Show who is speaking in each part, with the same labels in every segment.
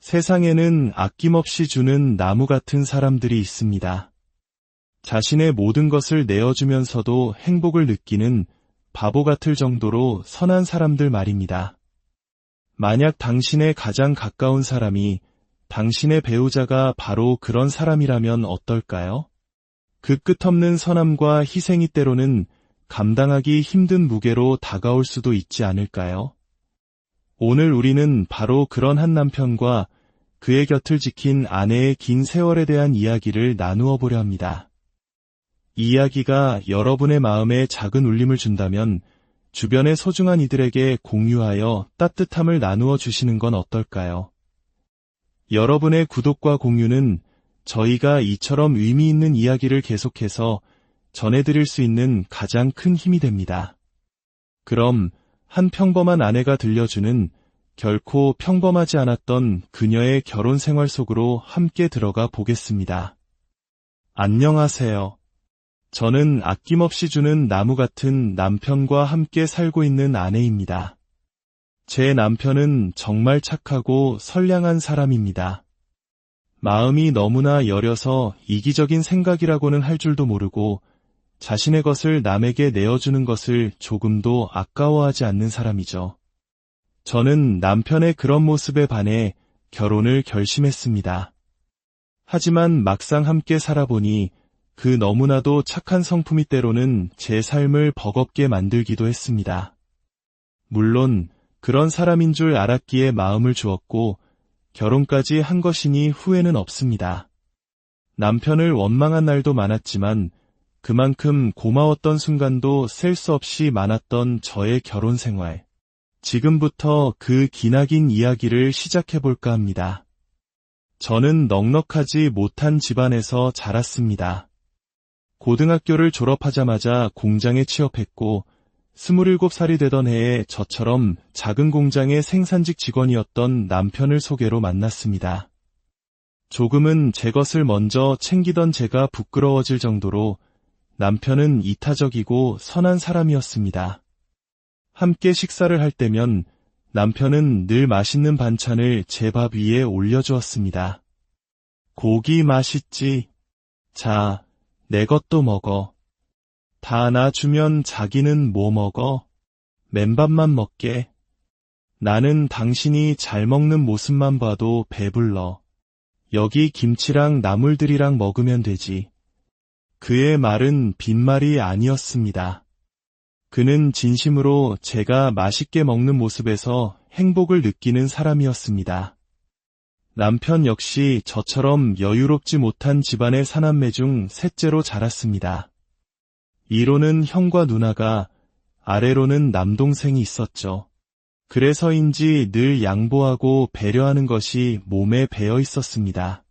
Speaker 1: 세상에는 아낌없이 주는 나무 같은 사람들이 있습니다. 자신의 모든 것을 내어주면서도 행복을 느끼는 바보 같을 정도로 선한 사람들 말입니다. 만약 당신의 가장 가까운 사람이 당신의 배우자가 바로 그런 사람이라면 어떨까요? 그 끝없는 선함과 희생이 때로는 감당하기 힘든 무게로 다가올 수도 있지 않을까요? 오늘 우리는 바로 그런 한 남편과 그의 곁을 지킨 아내의 긴 세월에 대한 이야기를 나누어 보려 합니다. 이 이야기가 여러분의 마음에 작은 울림을 준다면 주변의 소중한 이들에게 공유하여 따뜻함을 나누어 주시는 건 어떨까요? 여러분의 구독과 공유는 저희가 이처럼 의미 있는 이야기를 계속해서 전해드릴 수 있는 가장 큰 힘이 됩니다. 그럼 한 평범한 아내가 들려주는 결코 평범하지 않았던 그녀의 결혼 생활 속으로 함께 들어가 보겠습니다. 안녕하세요. 저는 아낌없이 주는 나무 같은 남편과 함께 살고 있는 아내입니다. 제 남편은 정말 착하고 선량한 사람입니다. 마음이 너무나 여려서 이기적인 생각이라고는 할 줄도 모르고 자신의 것을 남에게 내어주는 것을 조금도 아까워하지 않는 사람이죠. 저는 남편의 그런 모습에 반해 결혼을 결심했습니다. 하지만 막상 함께 살아보니 그 너무나도 착한 성품이 때로는 제 삶을 버겁게 만들기도 했습니다. 물론 그런 사람인 줄 알았기에 마음을 주었고 결혼까지 한 것이니 후회는 없습니다. 남편을 원망한 날도 많았지만 그만큼 고마웠던 순간도 셀 수 없이 많았던 저의 결혼 생활. 지금부터 그 기나긴 이야기를 시작해볼까 합니다. 저는 넉넉하지 못한 집안에서 자랐습니다. 고등학교를 졸업하자마자 공장에 취업했고 27살이 되던 해에 저처럼 작은 공장의 생산직 직원이었던 남편을 소개로 만났습니다. 조금은 제 것을 먼저 챙기던 제가 부끄러워질 정도로 남편은 이타적이고 선한 사람이었습니다. 함께 식사를 할 때면 남편은 늘 맛있는 반찬을 제 밥 위에 올려주었습니다. 고기 맛있지? 자, 내 것도 먹어. 다 놔주면 자기는 뭐 먹어? 맨밥만 먹게. 나는 당신이 잘 먹는 모습만 봐도 배불러. 여기 김치랑 나물들이랑 먹으면 되지. 그의 말은 빈말이 아니었습니다. 그는 진심으로 제가 맛있게 먹는 모습에서 행복을 느끼는 사람이었습니다. 남편 역시 저처럼 여유롭지 못한 집안의 사남매 중 셋째로 자랐습니다. 위로는 형과 누나가, 아래로는 남동생이 있었죠. 그래서인지 늘 양보하고 배려하는 것이 몸에 배어 있었습니다.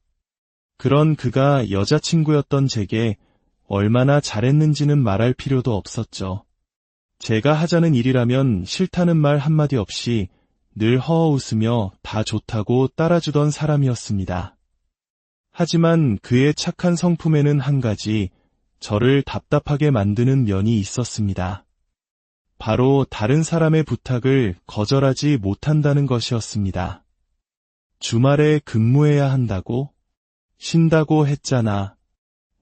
Speaker 1: 그런 그가 여자친구였던 제게 얼마나 잘했는지는 말할 필요도 없었죠. 제가 하자는 일이라면 싫다는 말 한마디 없이 늘 허허웃으며 다 좋다고 따라주던 사람이었습니다. 하지만 그의 착한 성품에는 한 가지 저를 답답하게 만드는 면이 있었습니다. 바로 다른 사람의 부탁을 거절하지 못한다는 것이었습니다. 주말에 근무해야 한다고? 쉰다고 했잖아.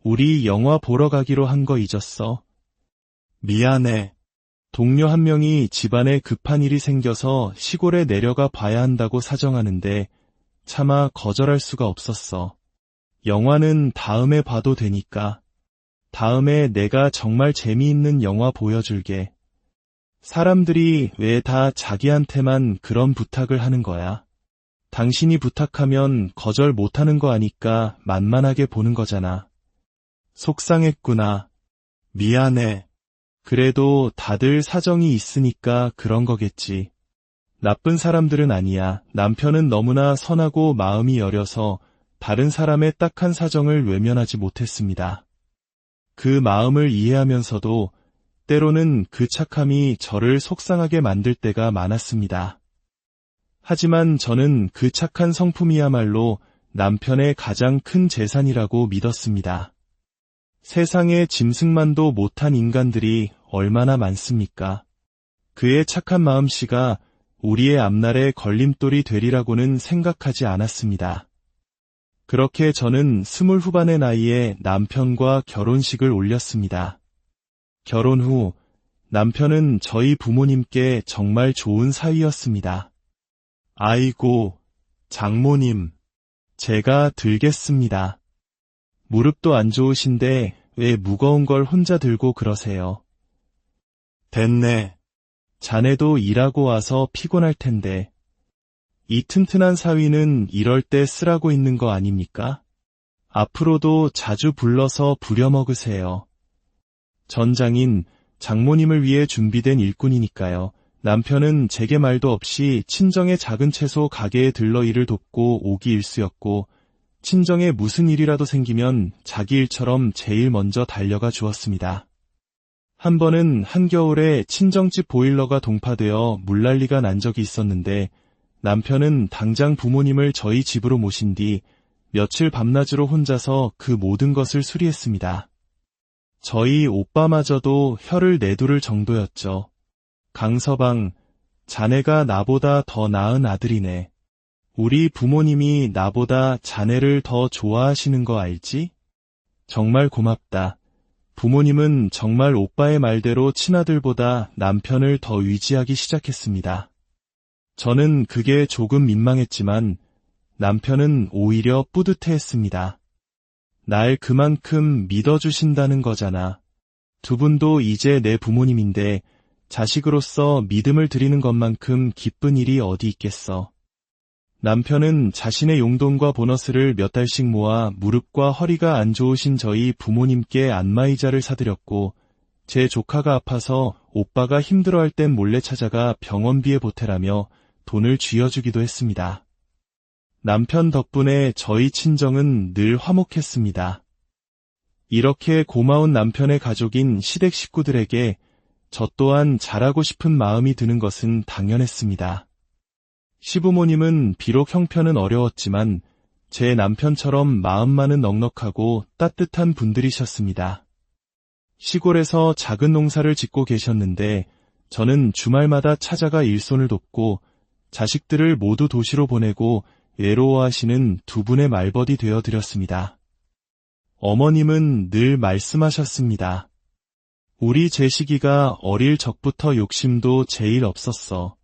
Speaker 1: 우리 영화 보러 가기로 한 거 잊었어? 미안해. 동료 한 명이 집안에 급한 일이 생겨서 시골에 내려가 봐야 한다고 사정하는데 차마 거절할 수가 없었어. 영화는 다음에 봐도 되니까. 다음에 내가 정말 재미있는 영화 보여줄게. 사람들이 왜 다 자기한테만 그런 부탁을 하는 거야? 당신이 부탁하면 거절 못하는 거 아니까 만만하게 보는 거잖아. 속상했구나. 미안해. 그래도 다들 사정이 있으니까 그런 거겠지. 나쁜 사람들은 아니야. 남편은 너무나 선하고 마음이 여려서 다른 사람의 딱한 사정을 외면하지 못했습니다. 그 마음을 이해하면서도 때로는 그 착함이 저를 속상하게 만들 때가 많았습니다. 하지만 저는 그 착한 성품이야말로 남편의 가장 큰 재산이라고 믿었습니다. 세상에 짐승만도 못한 인간들이 얼마나 많습니까? 그의 착한 마음씨가 우리의 앞날에 걸림돌이 되리라고는 생각하지 않았습니다. 그렇게 저는 20 후반의 나이에 남편과 결혼식을 올렸습니다. 결혼 후 남편은 저희 부모님께 정말 좋은 사위였습니다. 아이고, 장모님, 제가 들겠습니다. 무릎도 안 좋으신데 왜 무거운 걸 혼자 들고 그러세요? 됐네. 자네도 일하고 와서 피곤할 텐데. 이 튼튼한 사위는 이럴 때 쓰라고 있는 거 아닙니까? 앞으로도 자주 불러서 부려먹으세요. 전장인 장모님을 위해 준비된 일꾼이니까요. 남편은 제게 말도 없이 친정의 작은 채소 가게에 들러 일을 돕고 오기 일쑤였고, 친정에 무슨 일이라도 생기면 자기 일처럼 제일 먼저 달려가 주었습니다. 한 번은 한겨울에 친정집 보일러가 동파되어 물난리가 난 적이 있었는데, 남편은 당장 부모님을 저희 집으로 모신 뒤 며칠 밤낮으로 혼자서 그 모든 것을 수리했습니다. 저희 오빠마저도 혀를 내두를 정도였죠. 강서방, 자네가 나보다 더 나은 아들이네. 우리 부모님이 나보다 자네를 더 좋아하시는 거 알지? 정말 고맙다. 부모님은 정말 오빠의 말대로 친아들보다 남편을 더 의지하기 시작했습니다. 저는 그게 조금 민망했지만 남편은 오히려 뿌듯해했습니다. 날 그만큼 믿어주신다는 거잖아. 두 분도 이제 내 부모님인데 자식으로서 믿음을 드리는 것만큼 기쁜 일이 어디 있겠어. 남편은 자신의 용돈과 보너스를 몇 달씩 모아 무릎과 허리가 안 좋으신 저희 부모님께 안마의자를 사드렸고, 제 조카가 아파서 오빠가 힘들어할 땐 몰래 찾아가 병원비에 보태라며 돈을 쥐어주기도 했습니다. 남편 덕분에 저희 친정은 늘 화목했습니다. 이렇게 고마운 남편의 가족인 시댁 식구들에게 저 또한 잘하고 싶은 마음이 드는 것은 당연했습니다. 시부모님은 비록 형편은 어려웠지만 제 남편처럼 마음만은 넉넉하고 따뜻한 분들이셨습니다. 시골에서 작은 농사를 짓고 계셨는데 저는 주말마다 찾아가 일손을 돕고 자식들을 모두 도시로 보내고 외로워하시는 두 분의 말벗이 되어드렸습니다. 어머님은 늘 말씀하셨습니다. 우리 제식이가 어릴 적부터 욕심도 제일 없었어.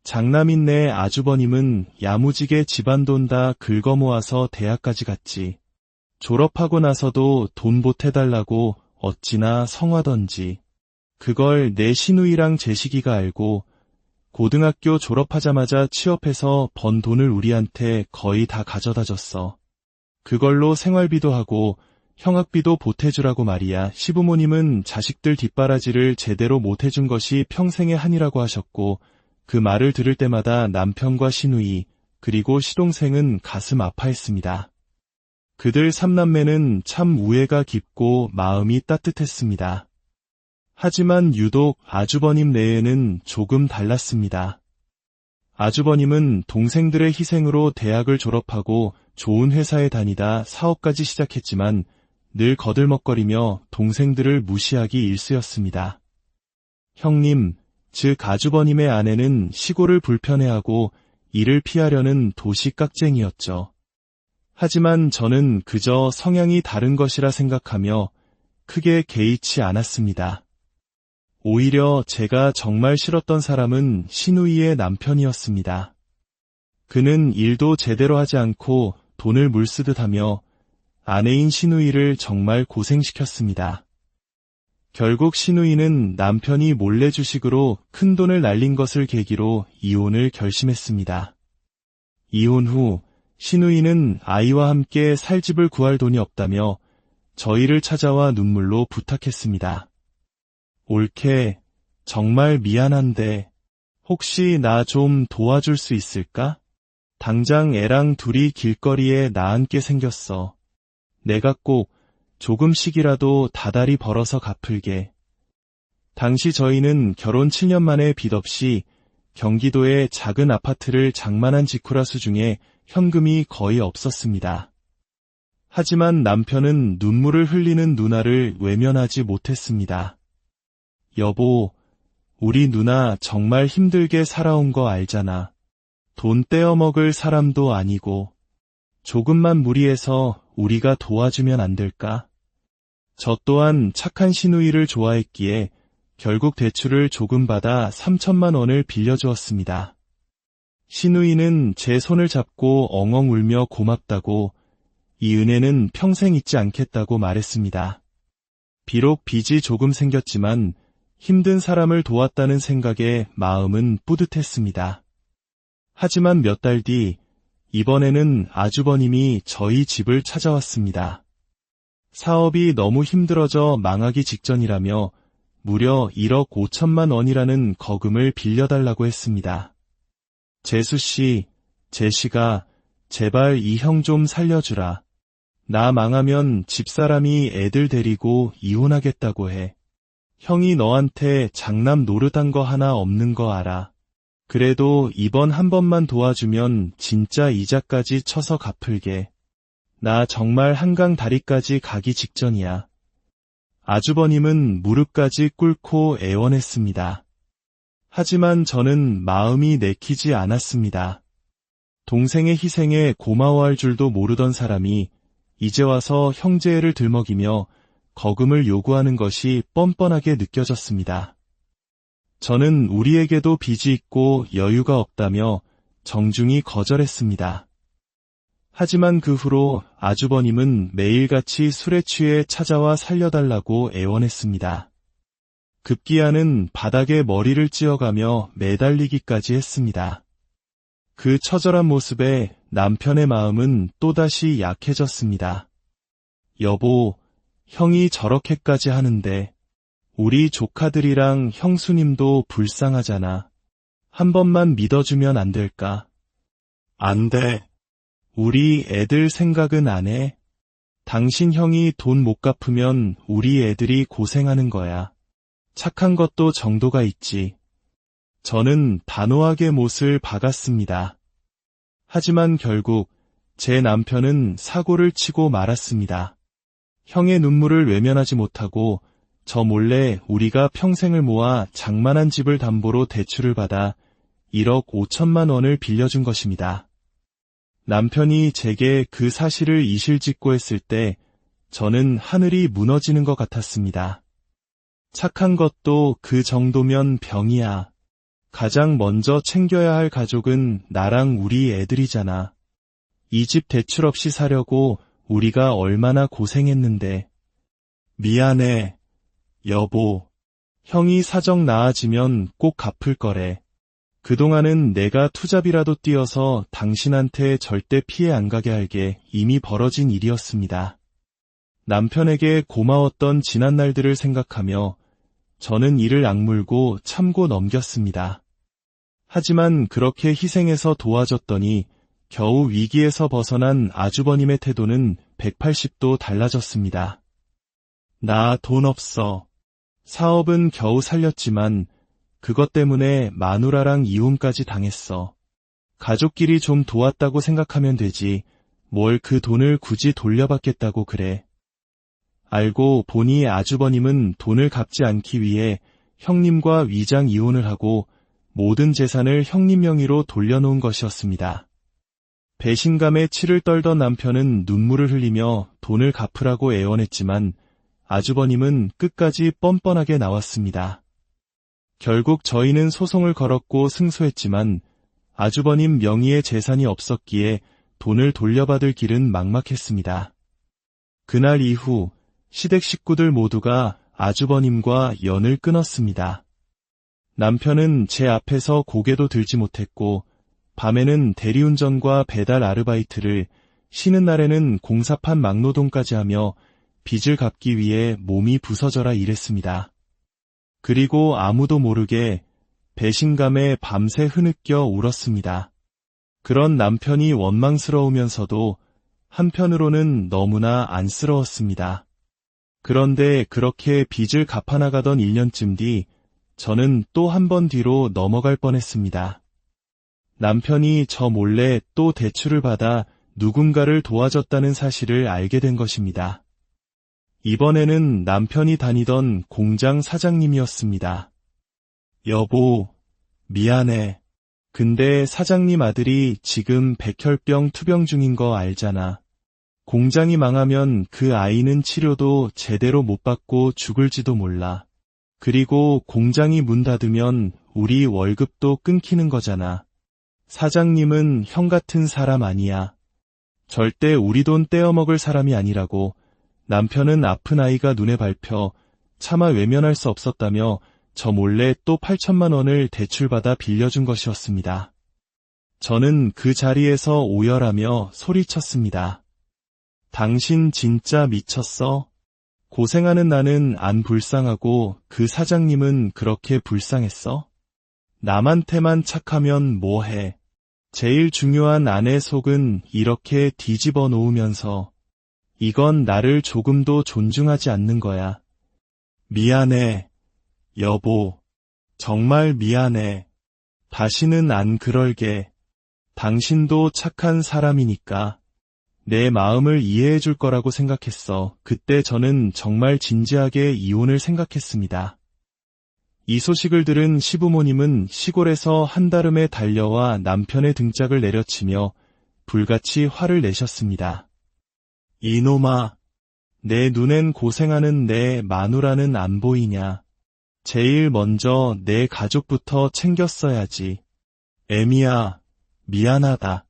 Speaker 1: 장남인 내 아주버님은 야무지게 집안돈 다 긁어모아서 대학까지 갔지. 졸업하고 나서도 돈 보태달라고 어찌나 성화던지. 그걸 내 시누이랑 제식이가 알고 고등학교 졸업하자마자 취업해서 번 돈을 우리한테 거의 다 가져다 줬어. 그걸로 생활비도 하고 형학비도 보태주라고 말이야. 시부모님은 자식들 뒷바라지를 제대로 못해준 것이 평생의 한이라고 하셨고, 그 말을 들을 때마다 남편과 시누이 그리고 시동생은 가슴 아파했습니다. 그들 3남매는 참 우애가 깊고 마음이 따뜻했습니다. 하지만 유독 아주버님 내에는 조금 달랐습니다. 아주버님은 동생들의 희생으로 대학을 졸업하고 좋은 회사에 다니다 사업까지 시작했지만 늘 거들먹거리며 동생들을 무시하기 일쑤였습니다. 형님, 즉 아주버님의 아내는 시골을 불편해하고 일을 피하려는 도시 깍쟁이였죠. 하지만 저는 그저 성향이 다른 것이라 생각하며 크게 개의치 않았습니다. 오히려 제가 정말 싫었던 사람은 시누이의 남편이었습니다. 그는 일도 제대로 하지 않고 돈을 물쓰듯 하며 아내인 시누이를 정말 고생시켰습니다. 결국 시누이는 남편이 몰래 주식으로 큰 돈을 날린 것을 계기로 이혼을 결심했습니다. 이혼 후 시누이는 아이와 함께 살 집을 구할 돈이 없다며 저희를 찾아와 눈물로 부탁했습니다. 올케, 정말 미안한데 혹시 나 좀 도와줄 수 있을까? 당장 애랑 둘이 길거리에 나앉게 생겼어. 내가 꼭 조금씩이라도 다달이 벌어서 갚을게. 당시 저희는 결혼 7년 만에 빚 없이 경기도의 작은 아파트를 장만한 직후라 수중에 현금이 거의 없었습니다. 하지만 남편은 눈물을 흘리는 누나를 외면하지 못했습니다. 여보, 우리 누나 정말 힘들게 살아온 거 알잖아. 돈 떼어먹을 사람도 아니고. 조금만 무리해서 우리가 도와주면 안 될까? 저 또한 착한 시누이를 좋아했기에 결국 대출을 조금 받아 3천만 원을 빌려주었습니다. 시누이는 제 손을 잡고 엉엉 울며 고맙다고, 이 은혜는 평생 잊지 않겠다고 말했습니다. 비록 빚이 조금 생겼지만 힘든 사람을 도왔다는 생각에 마음은 뿌듯했습니다. 하지만 몇 달 뒤, 이번에는 아주버님이 저희 집을 찾아왔습니다. 사업이 너무 힘들어져 망하기 직전이라며 무려 1억 5천만 원이라는 거금을 빌려달라고 했습니다. 재수씨, 제시가 제발 이 형 좀 살려주라. 나 망하면 집사람이 애들 데리고 이혼하겠다고 해. 형이 너한테 장남 노릇한 거 하나 없는 거 알아. 그래도 이번 한 번만 도와주면 진짜 이자까지 쳐서 갚을게. 나 정말 한강 다리까지 가기 직전이야. 아주버님은 무릎까지 꿇고 애원했습니다. 하지만 저는 마음이 내키지 않았습니다. 동생의 희생에 고마워할 줄도 모르던 사람이 이제 와서 형제애를 들먹이며 거금을 요구하는 것이 뻔뻔하게 느껴졌습니다. 저는 우리에게도 빚이 있고 여유가 없다며 정중히 거절했습니다. 하지만 그 후로 아주버님은 매일같이 술에 취해 찾아와 살려달라고 애원했습니다. 급기야는 바닥에 머리를 찧어가며 매달리기까지 했습니다. 그 처절한 모습에 남편의 마음은 또다시 약해졌습니다. 여보, 형이 저렇게까지 하는데 우리 조카들이랑 형수님도 불쌍하잖아. 한 번만 믿어주면 안 될까? 안 돼. 우리 애들 생각은 안 해? 당신 형이 돈 못 갚으면 우리 애들이 고생하는 거야. 착한 것도 정도가 있지. 저는 단호하게 못을 박았습니다. 하지만 결국 제 남편은 사고를 치고 말았습니다. 형의 눈물을 외면하지 못하고 저 몰래 우리가 평생을 모아 장만한 집을 담보로 대출을 받아 1억 5천만 원을 빌려준 것입니다. 남편이 제게 그 사실을 이실직고했을 때 저는 하늘이 무너지는 것 같았습니다. 착한 것도 그 정도면 병이야. 가장 먼저 챙겨야 할 가족은 나랑 우리 애들이잖아. 이 집 대출 없이 사려고 우리가 얼마나 고생했는데. 미안해. 여보. 형이 사정 나아지면 꼭 갚을 거래. 그동안은 내가 투잡이라도 뛰어서 당신한테 절대 피해 안 가게 할게 이미 벌어진 일이었습니다. 남편에게 고마웠던 지난 날들을 생각하며 저는 이를 악물고 참고 넘겼습니다. 하지만 그렇게 희생해서 도와줬더니 겨우 위기에서 벗어난 아주버님의 태도는 180도 달라졌습니다. 나 돈 없어. 사업은 겨우 살렸지만 그것 때문에 마누라랑 이혼까지 당했어. 가족끼리 좀 도왔다고 생각하면 되지. 뭘 그 돈을 굳이 돌려받겠다고 그래. 알고 보니 아주버님은 돈을 갚지 않기 위해 형님과 위장 이혼을 하고 모든 재산을 형님 명의로 돌려놓은 것이었습니다. 배신감에 치를 떨던 남편은 눈물을 흘리며 돈을 갚으라고 애원했지만 아주버님은 끝까지 뻔뻔하게 나왔습니다. 결국 저희는 소송을 걸었고 승소했지만 아주버님 명의의 재산이 없었기에 돈을 돌려받을 길은 막막했습니다. 그날 이후 시댁 식구들 모두가 아주버님과 연을 끊었습니다. 남편은 제 앞에서 고개도 들지 못했고 밤에는 대리운전과 배달 아르바이트를, 쉬는 날에는 공사판 막노동까지 하며 빚을 갚기 위해 몸이 부서져라 일했습니다. 그리고 아무도 모르게 배신감에 밤새 흐느껴 울었습니다. 그런 남편이 원망스러우면서도 한편으로는 너무나 안쓰러웠습니다. 그런데 그렇게 빚을 갚아나가던 1년쯤 뒤 저는 또 한 번 뒤로 넘어갈 뻔했습니다. 남편이 저 몰래 또 대출을 받아 누군가를 도와줬다는 사실을 알게 된 것입니다. 이번에는 남편이 다니던 공장 사장님이었습니다. 여보, 미안해. 근데 사장님 아들이 지금 백혈병 투병 중인 거 알잖아. 공장이 망하면 그 아이는 치료도 제대로 못 받고 죽을지도 몰라. 그리고 공장이 문 닫으면 우리 월급도 끊기는 거잖아. 사장님은 형 같은 사람 아니야. 절대 우리 돈 떼어먹을 사람이 아니라고. 남편은 아픈 아이가 눈에 밟혀 차마 외면할 수 없었다며 저 몰래 또 8천만 원을 대출받아 빌려준 것이었습니다. 저는 그 자리에서 오열하며 소리쳤습니다. 당신 진짜 미쳤어? 고생하는 나는 안 불쌍하고 그 사장님은 그렇게 불쌍했어? 남한테만 착하면 뭐해? 제일 중요한 아내 속은 이렇게 뒤집어 놓으면서 이건 나를 조금도 존중하지 않는 거야. 미안해. 여보, 정말 미안해. 다시는 안 그럴게. 당신도 착한 사람이니까. 내 마음을 이해해 줄 거라고 생각했어. 그때 저는 정말 진지하게 이혼을 생각했습니다. 이 소식을 들은 시부모님은 시골에서 한달음에 달려와 남편의 등짝을 내려치며 불같이 화를 내셨습니다. 이놈아, 내 눈엔 고생하는 내 마누라는 안 보이냐. 제일 먼저 내 가족부터 챙겼어야지. 애미야, 미안하다.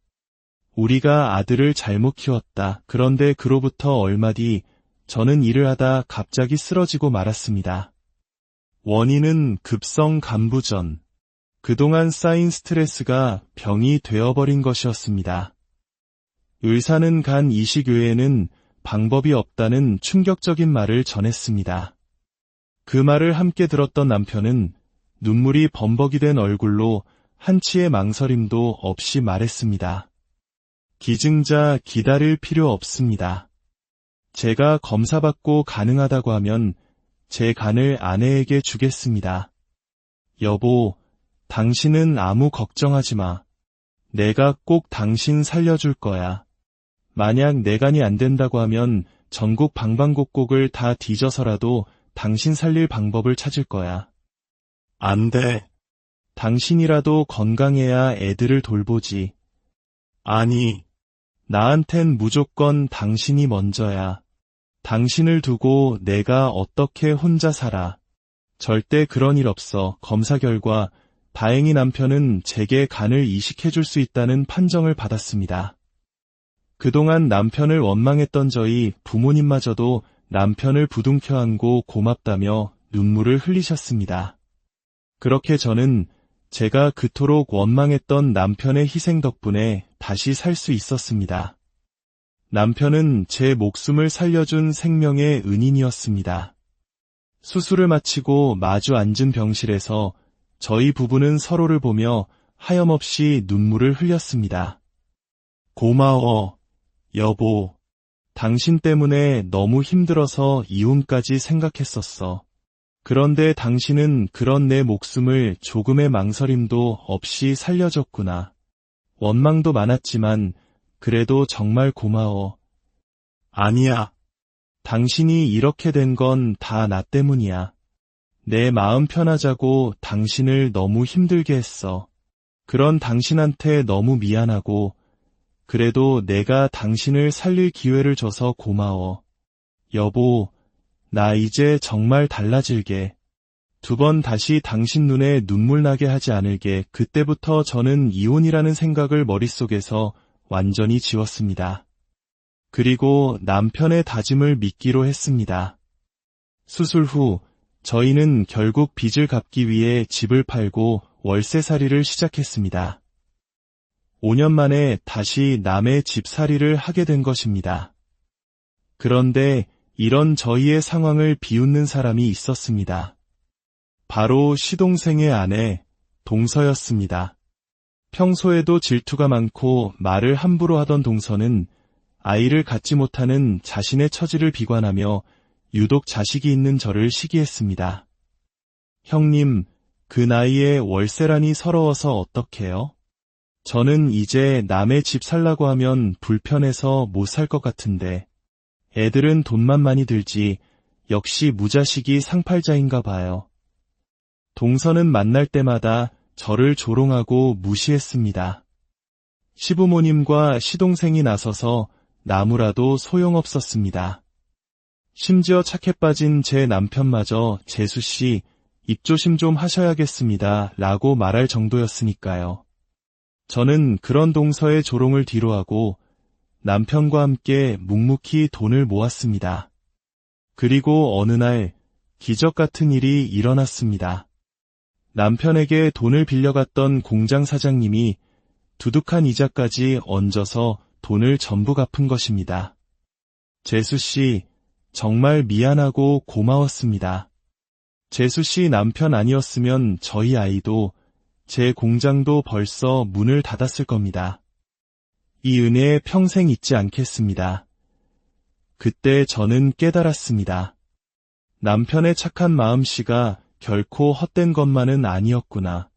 Speaker 1: 우리가 아들을 잘못 키웠다. 그런데 그로부터 얼마 뒤 저는 일을 하다 갑자기 쓰러지고 말았습니다. 원인은 급성 간부전. 그동안 쌓인 스트레스가 병이 되어버린 것이었습니다. 의사는 간 이식 외에는 방법이 없다는 충격적인 말을 전했습니다. 그 말을 함께 들었던 남편은 눈물이 범벅이 된 얼굴로 한치의 망설임도 없이 말했습니다. 기증자 기다릴 필요 없습니다. 제가 검사받고 가능하다고 하면 제 간을 아내에게 주겠습니다. 여보, 당신은 아무 걱정하지 마. 내가 꼭 당신 살려줄 거야. 만약 내 간이 안 된다고 하면 전국 방방곡곡을 다 뒤져서라도 당신 살릴 방법을 찾을 거야. 안 돼. 당신이라도 건강해야 애들을 돌보지. 아니, 나한텐 무조건 당신이 먼저야. 당신을 두고 내가 어떻게 혼자 살아. 절대 그런 일 없어. 검사 결과 다행히 남편은 제게 간을 이식해줄 수 있다는 판정을 받았습니다. 그동안 남편을 원망했던 저희 부모님마저도 남편을 부둥켜 안고 고맙다며 눈물을 흘리셨습니다. 그렇게 저는 제가 그토록 원망했던 남편의 희생 덕분에 다시 살 수 있었습니다. 남편은 제 목숨을 살려준 생명의 은인이었습니다. 수술을 마치고 마주 앉은 병실에서 저희 부부는 서로를 보며 하염없이 눈물을 흘렸습니다. 고마워, 여보. 당신 때문에 너무 힘들어서 이혼까지 생각했었어. 그런데 당신은 그런 내 목숨을 조금의 망설임도 없이 살려줬구나. 원망도 많았지만 그래도 정말 고마워. 아니야. 당신이 이렇게 된 건 다 나 때문이야. 내 마음 편하자고 당신을 너무 힘들게 했어. 그런 당신한테 너무 미안하고 그래도 내가 당신을 살릴 기회를 줘서 고마워. 여보, 나 이제 정말 달라질게. 2번 다시 당신 눈에 눈물 나게 하지 않을게. 그때부터 저는 이혼이라는 생각을 머릿속에서 완전히 지웠습니다. 그리고 남편의 다짐을 믿기로 했습니다. 수술 후 저희는 결국 빚을 갚기 위해 집을 팔고 월세살이를 시작했습니다. 5년 만에 다시 남의 집살이를 하게 된 것입니다. 그런데 이런 저희의 상황을 비웃는 사람이 있었습니다. 바로 시동생의 아내, 동서였습니다. 평소에도 질투가 많고 말을 함부로 하던 동서는 아이를 갖지 못하는 자신의 처지를 비관하며 유독 자식이 있는 저를 시기했습니다. 형님, 그 나이에 월세라니 서러워서 어떡해요? 저는 이제 남의 집 살라고 하면 불편해서 못 살 것 같은데 애들은 돈만 많이 들지 역시 무자식이 상팔자인가 봐요. 동서는 만날 때마다 저를 조롱하고 무시했습니다. 시부모님과 시동생이 나서서 나무라도 소용없었습니다. 심지어 착해 빠진 제 남편마저 재수씨, 입조심 좀 하셔야겠습니다. 라고 말할 정도였으니까요. 저는 그런 동서의 조롱을 뒤로하고 남편과 함께 묵묵히 돈을 모았습니다. 그리고 어느 날 기적 같은 일이 일어났습니다. 남편에게 돈을 빌려갔던 공장 사장님이 두둑한 이자까지 얹어서 돈을 전부 갚은 것입니다. 재수씨, 정말 미안하고 고마웠습니다. 재수씨 남편 아니었으면 저희 아이도 제 공장도 벌써 문을 닫았을 겁니다. 이 은혜에 평생 잊지 않겠습니다. 그때 저는 깨달았습니다. 남편의 착한 마음씨가 결코 헛된 것만은 아니었구나.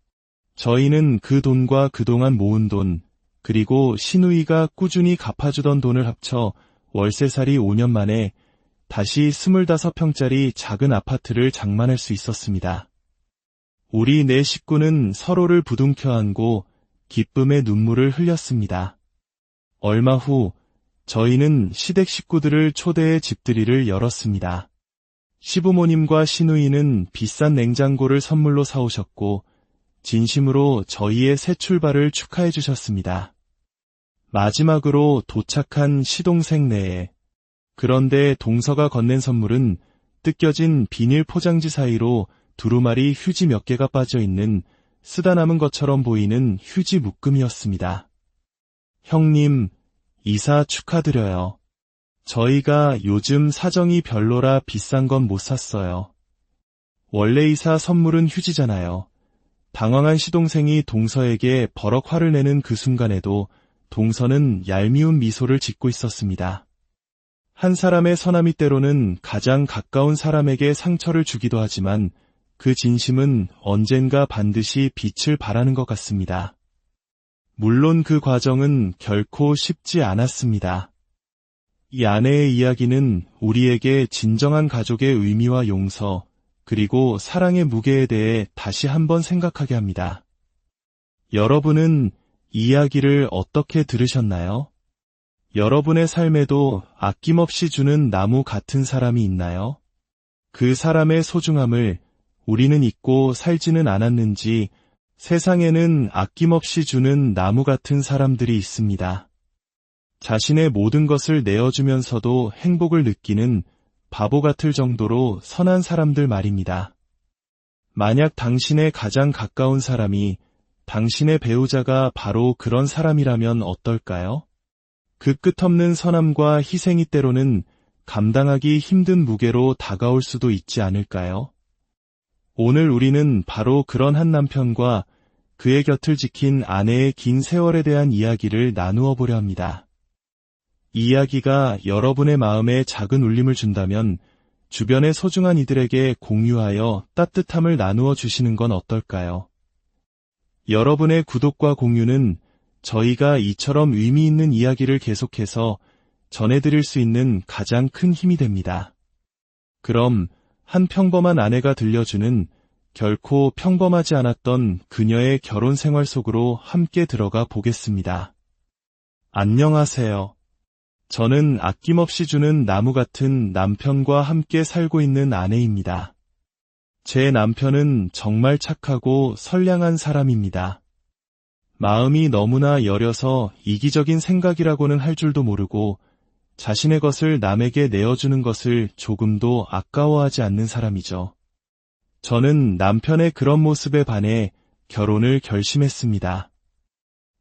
Speaker 1: 저희는 그 돈과 그동안 모은 돈, 그리고 시누이가 꾸준히 갚아주던 돈을 합쳐 월세살이 5년 만에 다시 25평짜리 작은 아파트를 장만할 수 있었습니다. 우리 네 식구는 서로를 부둥켜 안고 기쁨의 눈물을 흘렸습니다. 얼마 후 저희는 시댁 식구들을 초대해 집들이를 열었습니다. 시부모님과 시누이는 비싼 냉장고를 선물로 사오셨고 진심으로 저희의 새 출발을 축하해 주셨습니다. 마지막으로 도착한 시동생 네에. 그런데 동서가 건넨 선물은 뜯겨진 비닐 포장지 사이로 두루마리 휴지 몇 개가 빠져있는 쓰다 남은 것처럼 보이는 휴지 묶음이었습니다. 형님, 이사 축하드려요. 저희가 요즘 사정이 별로라 비싼 건 못 샀어요. 원래 이사 선물은 휴지잖아요. 당황한 시동생이 동서에게 버럭 화를 내는 그 순간에도 동서는 얄미운 미소를 짓고 있었습니다. 한 사람의 선함이 때로는 가장 가까운 사람에게 상처를 주기도 하지만 그 진심은 언젠가 반드시 빛을 발하는 것 같습니다. 물론 그 과정은 결코 쉽지 않았습니다. 이 아내의 이야기는 우리에게 진정한 가족의 의미와 용서, 그리고 사랑의 무게에 대해 다시 한번 생각하게 합니다. 여러분은 이 이야기를 어떻게 들으셨나요? 여러분의 삶에도 아낌없이 주는 나무 같은 사람이 있나요? 그 사람의 소중함을 우리는 잊고 살지는 않았는지 세상에는 아낌없이 주는 나무 같은 사람들이 있습니다. 자신의 모든 것을 내어주면서도 행복을 느끼는 바보 같을 정도로 선한 사람들 말입니다. 만약 당신의 가장 가까운 사람이 당신의 배우자가 바로 그런 사람이라면 어떨까요? 그 끝없는 선함과 희생이 때로는 감당하기 힘든 무게로 다가올 수도 있지 않을까요? 오늘 우리는 바로 그런 한 남편과 그의 곁을 지킨 아내의 긴 세월에 대한 이야기를 나누어 보려 합니다. 이 이야기가 여러분의 마음에 작은 울림을 준다면 주변의 소중한 이들에게 공유하여 따뜻함을 나누어 주시는 건 어떨까요? 여러분의 구독과 공유는 저희가 이처럼 의미 있는 이야기를 계속해서 전해드릴 수 있는 가장 큰 힘이 됩니다. 그럼 한 평범한 아내가 들려주는 결코 평범하지 않았던 그녀의 결혼 생활 속으로 함께 들어가 보겠습니다. 안녕하세요. 저는 아낌없이 주는 나무 같은 남편과 함께 살고 있는 아내입니다. 제 남편은 정말 착하고 선량한 사람입니다. 마음이 너무나 여려서 이기적인 생각이라고는 할 줄도 모르고 자신의 것을 남에게 내어주는 것을 조금도 아까워하지 않는 사람이죠. 저는 남편의 그런 모습에 반해 결혼을 결심했습니다.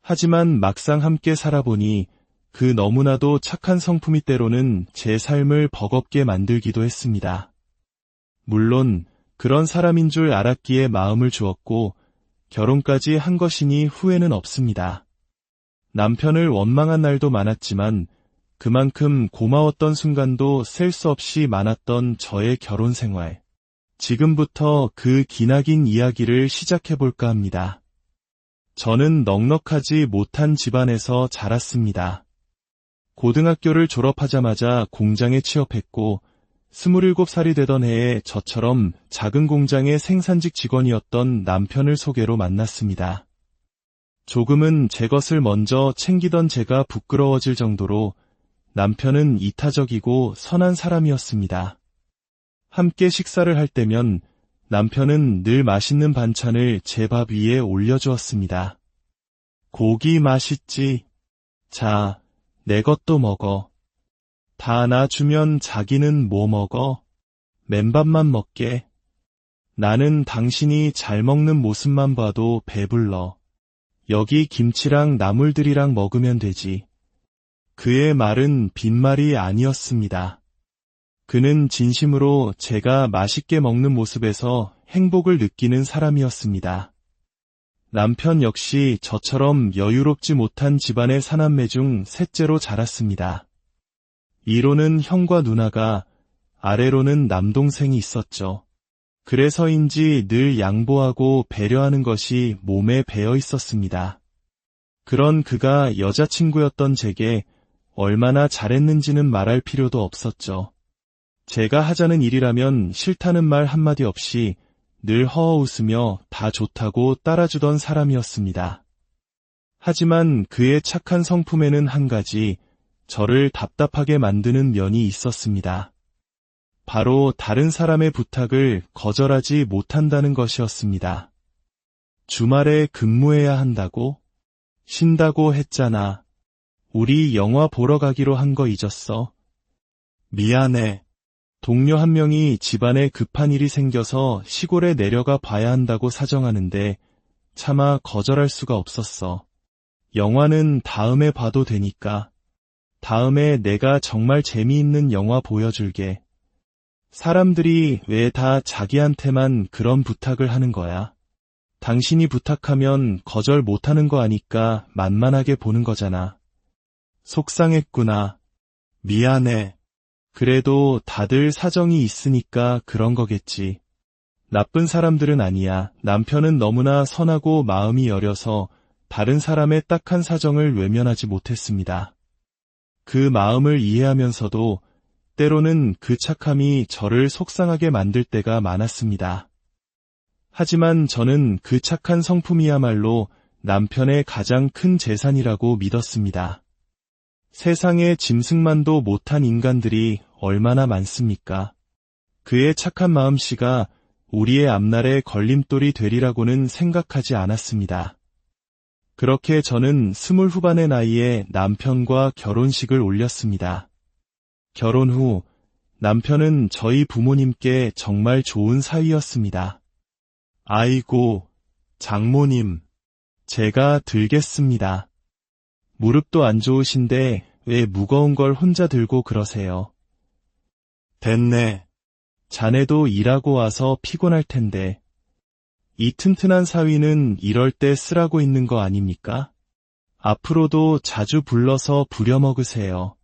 Speaker 1: 하지만 막상 함께 살아보니 그 너무나도 착한 성품이 때로는 제 삶을 버겁게 만들기도 했습니다. 물론 그런 사람인 줄 알았기에 마음을 주었고 결혼까지 한 것이니 후회는 없습니다. 남편을 원망한 날도 많았지만 그만큼 고마웠던 순간도 셀 수 없이 많았던 저의 결혼 생활. 지금부터 그 기나긴 이야기를 시작해볼까 합니다. 저는 넉넉하지 못한 집안에서 자랐습니다. 고등학교를 졸업하자마자 공장에 취업했고 27살이 되던 해에 저처럼 작은 공장의 생산직 직원이었던 남편을 소개로 만났습니다. 조금은 제 것을 먼저 챙기던 제가 부끄러워질 정도로 남편은 이타적이고 선한 사람이었습니다. 함께 식사를 할 때면 남편은 늘 맛있는 반찬을 제 밥 위에 올려주었습니다. 고기 맛있지? 자, 내 것도 먹어. 다 놔주면 자기는 뭐 먹어? 맨밥만 먹게. 나는 당신이 잘 먹는 모습만 봐도 배불러. 여기 김치랑 나물들이랑 먹으면 되지. 그의 말은 빈말이 아니었습니다. 그는 진심으로 제가 맛있게 먹는 모습에서 행복을 느끼는 사람이었습니다. 남편 역시 저처럼 여유롭지 못한 집안의 사남매 중 셋째로 자랐습니다. 위로는 형과 누나가, 아래로는 남동생이 있었죠. 그래서인지 늘 양보하고 배려하는 것이 몸에 배어 있었습니다. 그런 그가 여자친구였던 제게 얼마나 잘했는지는 말할 필요도 없었죠. 제가 하자는 일이라면 싫다는 말 한마디 없이 늘 허허웃으며 다 좋다고 따라주던 사람이었습니다. 하지만 그의 착한 성품에는 한 가지, 저를 답답하게 만드는 면이 있었습니다. 바로 다른 사람의 부탁을 거절하지 못한다는 것이었습니다. 주말에 근무해야 한다고? 쉰다고 했잖아. 우리 영화 보러 가기로 한 거 잊었어? 미안해. 동료 한 명이 집안에 급한 일이 생겨서 시골에 내려가 봐야 한다고 사정하는데 차마 거절할 수가 없었어. 영화는 다음에 봐도 되니까. 다음에 내가 정말 재미있는 영화 보여줄게. 사람들이 왜 다 자기한테만 그런 부탁을 하는 거야? 당신이 부탁하면 거절 못하는 거 아니까 만만하게 보는 거잖아. 속상했구나. 미안해. 그래도 다들 사정이 있으니까 그런 거겠지. 나쁜 사람들은 아니야. 남편은 너무나 선하고 마음이 여려서 다른 사람의 딱한 사정을 외면하지 못했습니다. 그 마음을 이해하면서도 때로는 그 착함이 저를 속상하게 만들 때가 많았습니다. 하지만 저는 그 착한 성품이야말로 남편의 가장 큰 재산이라고 믿었습니다. 세상에 짐승만도 못한 인간들이 얼마나 많습니까? 그의 착한 마음씨가 우리의 앞날의 걸림돌이 되리라고는 생각하지 않았습니다. 그렇게 저는 20 후반의 나이에 남편과 결혼식을 올렸습니다. 결혼 후 남편은 저희 부모님께 정말 좋은 사위였습니다. 아이고, 장모님, 제가 들겠습니다. 무릎도 안 좋으신데 왜 무거운 걸 혼자 들고 그러세요? 됐네. 자네도 일하고 와서 피곤할 텐데. 이 튼튼한 사위는 이럴 때 쓰라고 있는 거 아닙니까? 앞으로도 자주 불러서 부려먹으세요.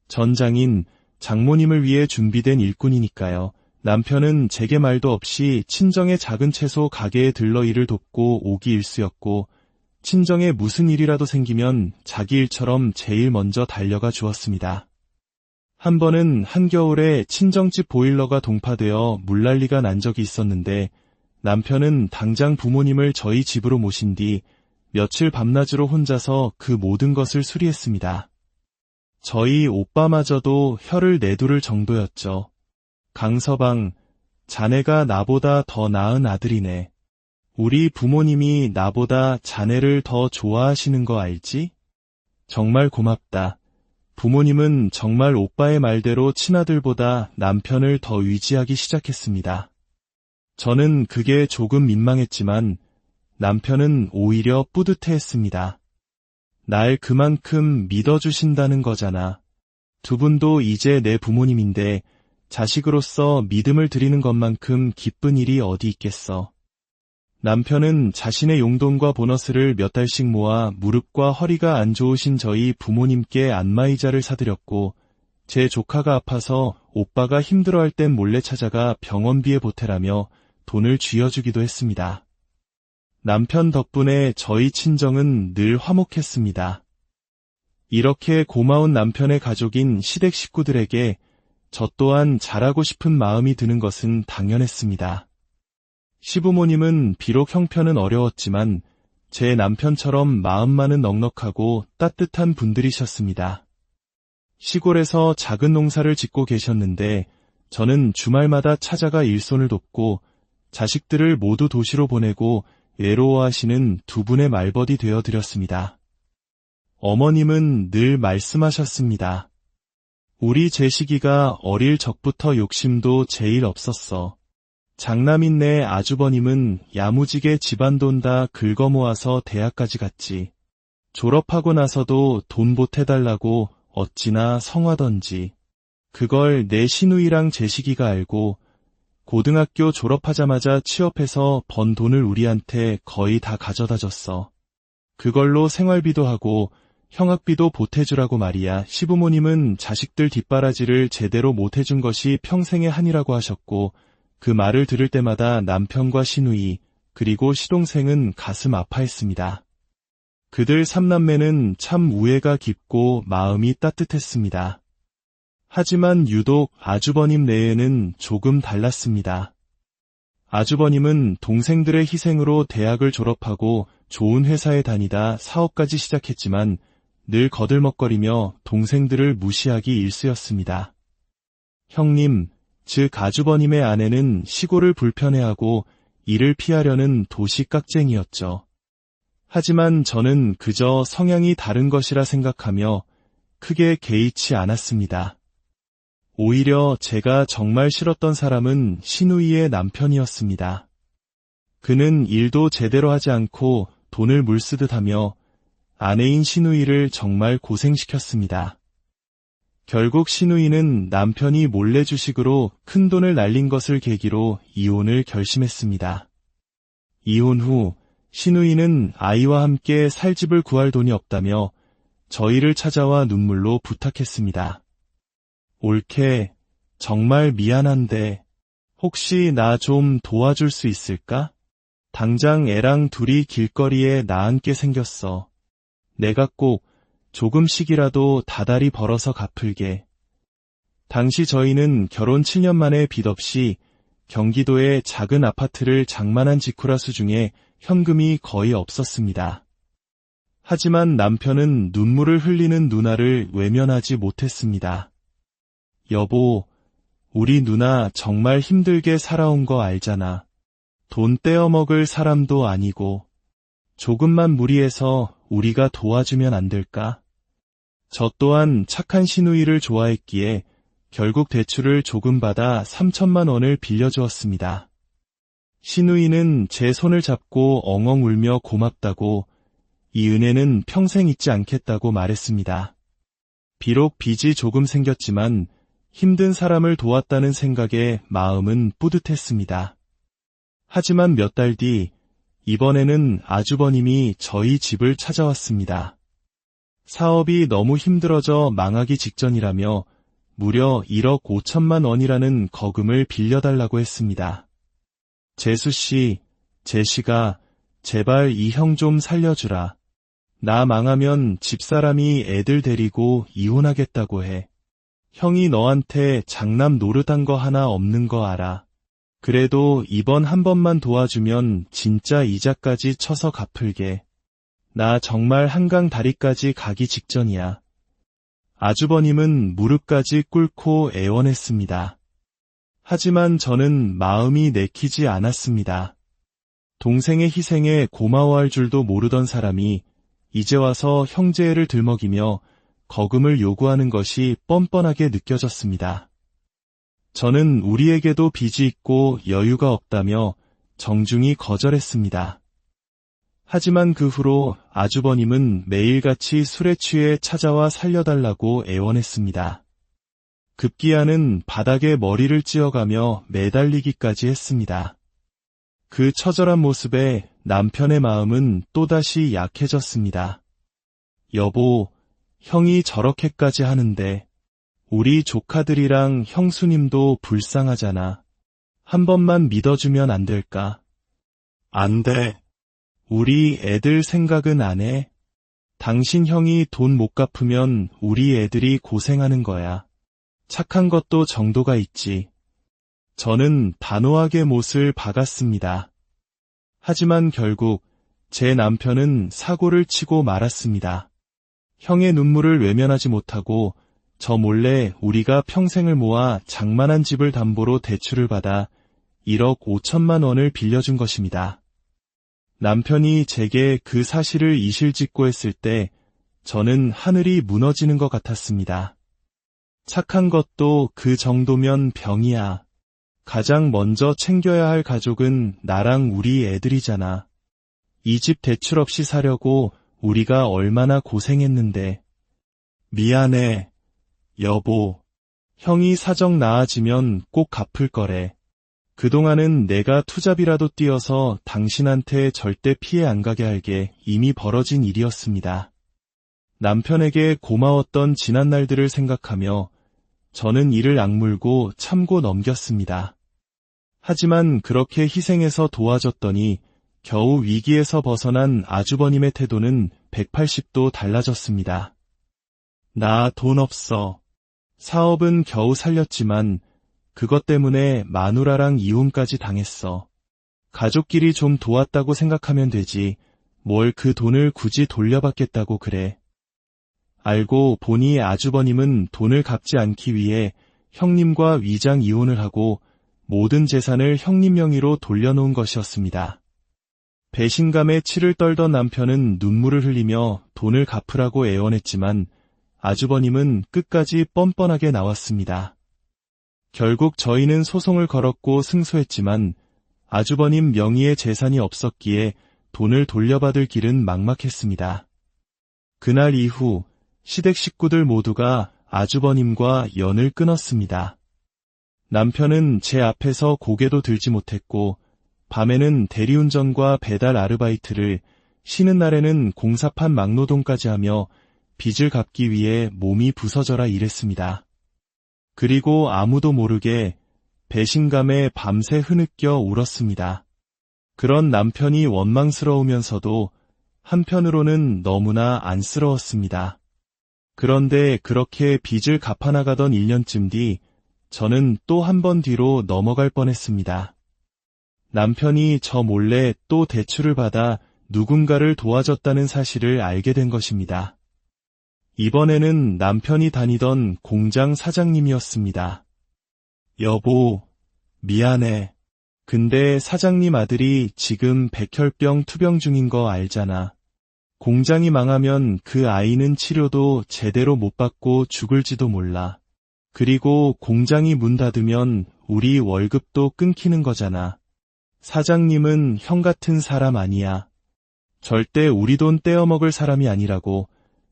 Speaker 1: 전장인 장모님을 위해 준비된 일꾼이니까요. 남편은 제게 말도 없이 친정의 작은 채소 가게에 들러 일을 돕고 오기 일쑤였고 친정에 무슨 일이라도 생기면 자기 일처럼 제일 먼저 달려가 주었습니다. 한 번은 한겨울에 친정집 보일러가 동파되어 물난리가 난 적이 있었는데 남편은 당장 부모님을 저희 집으로 모신 뒤 며칠 밤낮으로 혼자서 그 모든 것을 수리했습니다. 저희 오빠마저도 혀를 내두를 정도였죠. 강서방, 자네가 나보다 더 나은 아들이네. 우리 부모님이 나보다 자네를 더 좋아하시는 거 알지? 정말 고맙다. 부모님은 정말 오빠의 말대로 친아들보다 남편을 더 의지하기 시작했습니다. 저는 그게 조금 민망했지만 남편은 오히려 뿌듯해했습니다. 날 그만큼 믿어주신다는 거잖아. 두 분도 이제 내 부모님인데 자식으로서 믿음을 드리는 것만큼 기쁜 일이 어디 있겠어. 남편은 자신의 용돈과 보너스를 몇 달씩 모아 무릎과 허리가 안 좋으신 저희 부모님께 안마의자를 사드렸고 제 조카가 아파서 오빠가 힘들어할 땐 몰래 찾아가 병원비에 보태라며 돈을 쥐어주기도 했습니다. 남편 덕분에 저희 친정은 늘 화목했습니다. 이렇게 고마운 남편의 가족인 시댁 식구들에게 저 또한 잘하고 싶은 마음이 드는 것은 당연했습니다. 시부모님은 비록 형편은 어려웠지만 제 남편처럼 마음만은 넉넉하고 따뜻한 분들이셨습니다. 시골에서 작은 농사를 짓고 계셨는데 저는 주말마다 찾아가 일손을 돕고 자식들을 모두 도시로 보내고 외로워하시는 두 분의 말벗이 되어드렸습니다. 어머님은 늘 말씀하셨습니다. 우리 제식이가 어릴 적부터 욕심도 제일 없었어. 장남인네 아주버님은 야무지게 집안돈 다 긁어모아서 대학까지 갔지. 졸업하고 나서도 돈 보태달라고 어찌나 성화던지. 그걸 내 시누이랑 제식이가 알고 고등학교 졸업하자마자 취업해서 번 돈을 우리한테 거의 다 가져다 줬어. 그걸로 생활비도 하고 형학비도 보태주라고 말이야. 시부모님은 자식들 뒷바라지를 제대로 못해준 것이 평생의 한이라고 하셨고 그 말을 들을 때마다 남편과 시누이 그리고 시동생은 가슴 아파했습니다. 그들 삼남매는 참 우애가 깊고 마음이 따뜻했습니다. 하지만 유독 아주버님 내에는 조금 달랐습니다. 아주버님은 동생들의 희생으로 대학을 졸업하고 좋은 회사에 다니다 사업까지 시작했지만 늘 거들먹거리며 동생들을 무시하기 일쑤였습니다. 형님, 즉 아주버님의 아내는 시골을 불편해하고 일을 피하려는 도시 깍쟁이였죠. 하지만 저는 그저 성향이 다른 것이라 생각하며 크게 개의치 않았습니다. 오히려 제가 정말 싫었던 사람은 시누이의 남편이었습니다. 그는 일도 제대로 하지 않고 돈을 물쓰듯 하며 아내인 시누이를 정말 고생시켰습니다. 결국 시누이는 남편이 몰래 주식으로 큰 돈을 날린 것을 계기로 이혼을 결심했습니다. 이혼 후 시누이는 아이와 함께 살 집을 구할 돈이 없다며 저희를 찾아와 눈물로 부탁했습니다. 올케, 정말 미안한데 혹시 나 좀 도와줄 수 있을까? 당장 애랑 둘이 길거리에 나앉게 생겼어. 내가 꼭 조금씩이라도 다달이 벌어서 갚을게. 당시 저희는 결혼 7년 만에 빚 없이 경기도의 작은 아파트를 장만한 직후라 수중에 현금이 거의 없었습니다. 하지만 남편은 눈물을 흘리는 누나를 외면하지 못했습니다. 여보, 우리 누나 정말 힘들게 살아온 거 알잖아. 돈 떼어먹을 사람도 아니고 조금만 무리해서 우리가 도와주면 안 될까? 저 또한 착한 시누이를 좋아했기에 결국 대출을 조금 받아 3천만 원을 빌려주었습니다. 시누이는 제 손을 잡고 엉엉 울며 고맙다고 이 은혜는 평생 잊지 않겠다고 말했습니다. 비록 빚이 조금 생겼지만 힘든 사람을 도왔다는 생각에 마음은 뿌듯했습니다. 하지만 몇 달 뒤 이번에는 아주버님이 저희 집을 찾아왔습니다. 사업이 너무 힘들어져 망하기 직전이라며 무려 1억 5천만 원이라는 거금을 빌려달라고 했습니다. 재수씨, 제시가 제발 이 형 좀 살려주라. 나 망하면 집사람이 애들 데리고 이혼하겠다고 해. 형이 너한테 장남 노릇한 거 하나 없는 거 알아. 그래도 이번 한 번만 도와주면 진짜 이자까지 쳐서 갚을게. 나 정말 한강 다리까지 가기 직전이야. 아주버님은 무릎까지 꿇고 애원했습니다. 하지만 저는 마음이 내키지 않았습니다. 동생의 희생에 고마워할 줄도 모르던 사람이 이제 와서 형제애를 들먹이며 거금을 요구하는 것이 뻔뻔하게 느껴졌습니다. 저는 우리에게도 빚이 있고 여유가 없다며 정중히 거절했습니다. 하지만 그 후로 아주버님은 매일같이 술에 취해 찾아와 살려달라고 애원했습니다. 급기야는 바닥에 머리를 찧어가며 매달리기까지 했습니다. 그 처절한 모습에 남편의 마음은 또다시 약해졌습니다. 여보, 형이 저렇게까지 하는데 우리 조카들이랑 형수님도 불쌍하잖아. 한 번만 믿어주면 안 될까? 안 돼. 우리 애들 생각은 안 해? 당신 형이 돈 못 갚으면 우리 애들이 고생하는 거야. 착한 것도 정도가 있지. 저는 단호하게 못을 박았습니다. 하지만 결국 제 남편은 사고를 치고 말았습니다. 형의 눈물을 외면하지 못하고 저 몰래 우리가 평생을 모아 장만한 집을 담보로 대출을 받아 1억 5천만 원을 빌려준 것입니다. 남편이 제게 그 사실을 이실직고했을 때 저는 하늘이 무너지는 것 같았습니다. 착한 것도 그 정도면 병이야. 가장 먼저 챙겨야 할 가족은 나랑 우리 애들이잖아. 이 집 대출 없이 사려고 우리가 얼마나 고생했는데. 미안해, 여보. 형이 사정 나아지면 꼭 갚을 거래. 그동안은 내가 투잡이라도 뛰어서 당신한테 절대 피해 안 가게 할게 이미 벌어진 일이었습니다. 남편에게 고마웠던 지난 날들을 생각하며 저는 이를 악물고 참고 넘겼습니다. 하지만 그렇게 희생해서 도와줬더니 겨우 위기에서 벗어난 아주버님의 태도는 180도 달라졌습니다. 나 돈 없어. 사업은 겨우 살렸지만 그것 때문에 마누라랑 이혼까지 당했어. 가족끼리 좀 도왔다고 생각하면 되지. 뭘 그 돈을 굳이 돌려받겠다고 그래. 알고 보니 아주버님은 돈을 갚지 않기 위해 형님과 위장 이혼을 하고 모든 재산을 형님 명의로 돌려놓은 것이었습니다. 배신감에 치를 떨던 남편은 눈물을 흘리며 돈을 갚으라고 애원했지만 아주버님은 끝까지 뻔뻔하게 나왔습니다. 결국 저희는 소송을 걸었고 승소했지만 아주버님 명의의 재산이 없었기에 돈을 돌려받을 길은 막막했습니다. 그날 이후 시댁 식구들 모두가 아주버님과 연을 끊었습니다. 남편은 제 앞에서 고개도 들지 못했고 밤에는 대리운전과 배달 아르바이트를, 쉬는 날에는 공사판 막노동까지 하며 빚을 갚기 위해 몸이 부서져라 일했습니다. 그리고 아무도 모르게 배신감에 밤새 흐느껴 울었습니다. 그런 남편이 원망스러우면서도 한편으로는 너무나 안쓰러웠습니다. 그런데 그렇게 빚을 갚아나가던 1년쯤 뒤 저는 또 한 번 뒤로 넘어갈 뻔했습니다. 남편이 저 몰래 또 대출을 받아 누군가를 도와줬다는 사실을 알게 된 것입니다. 이번에는 남편이 다니던 공장 사장님이었습니다. 여보, 미안해. 근데 사장님 아들이 지금 백혈병 투병 중인 거 알잖아. 공장이 망하면 그 아이는 치료도 제대로 못 받고 죽을지도 몰라. 그리고 공장이 문 닫으면 우리 월급도 끊기는 거잖아. 사장님은 형 같은 사람 아니야. 절대 우리 돈 떼어먹을 사람이 아니라고.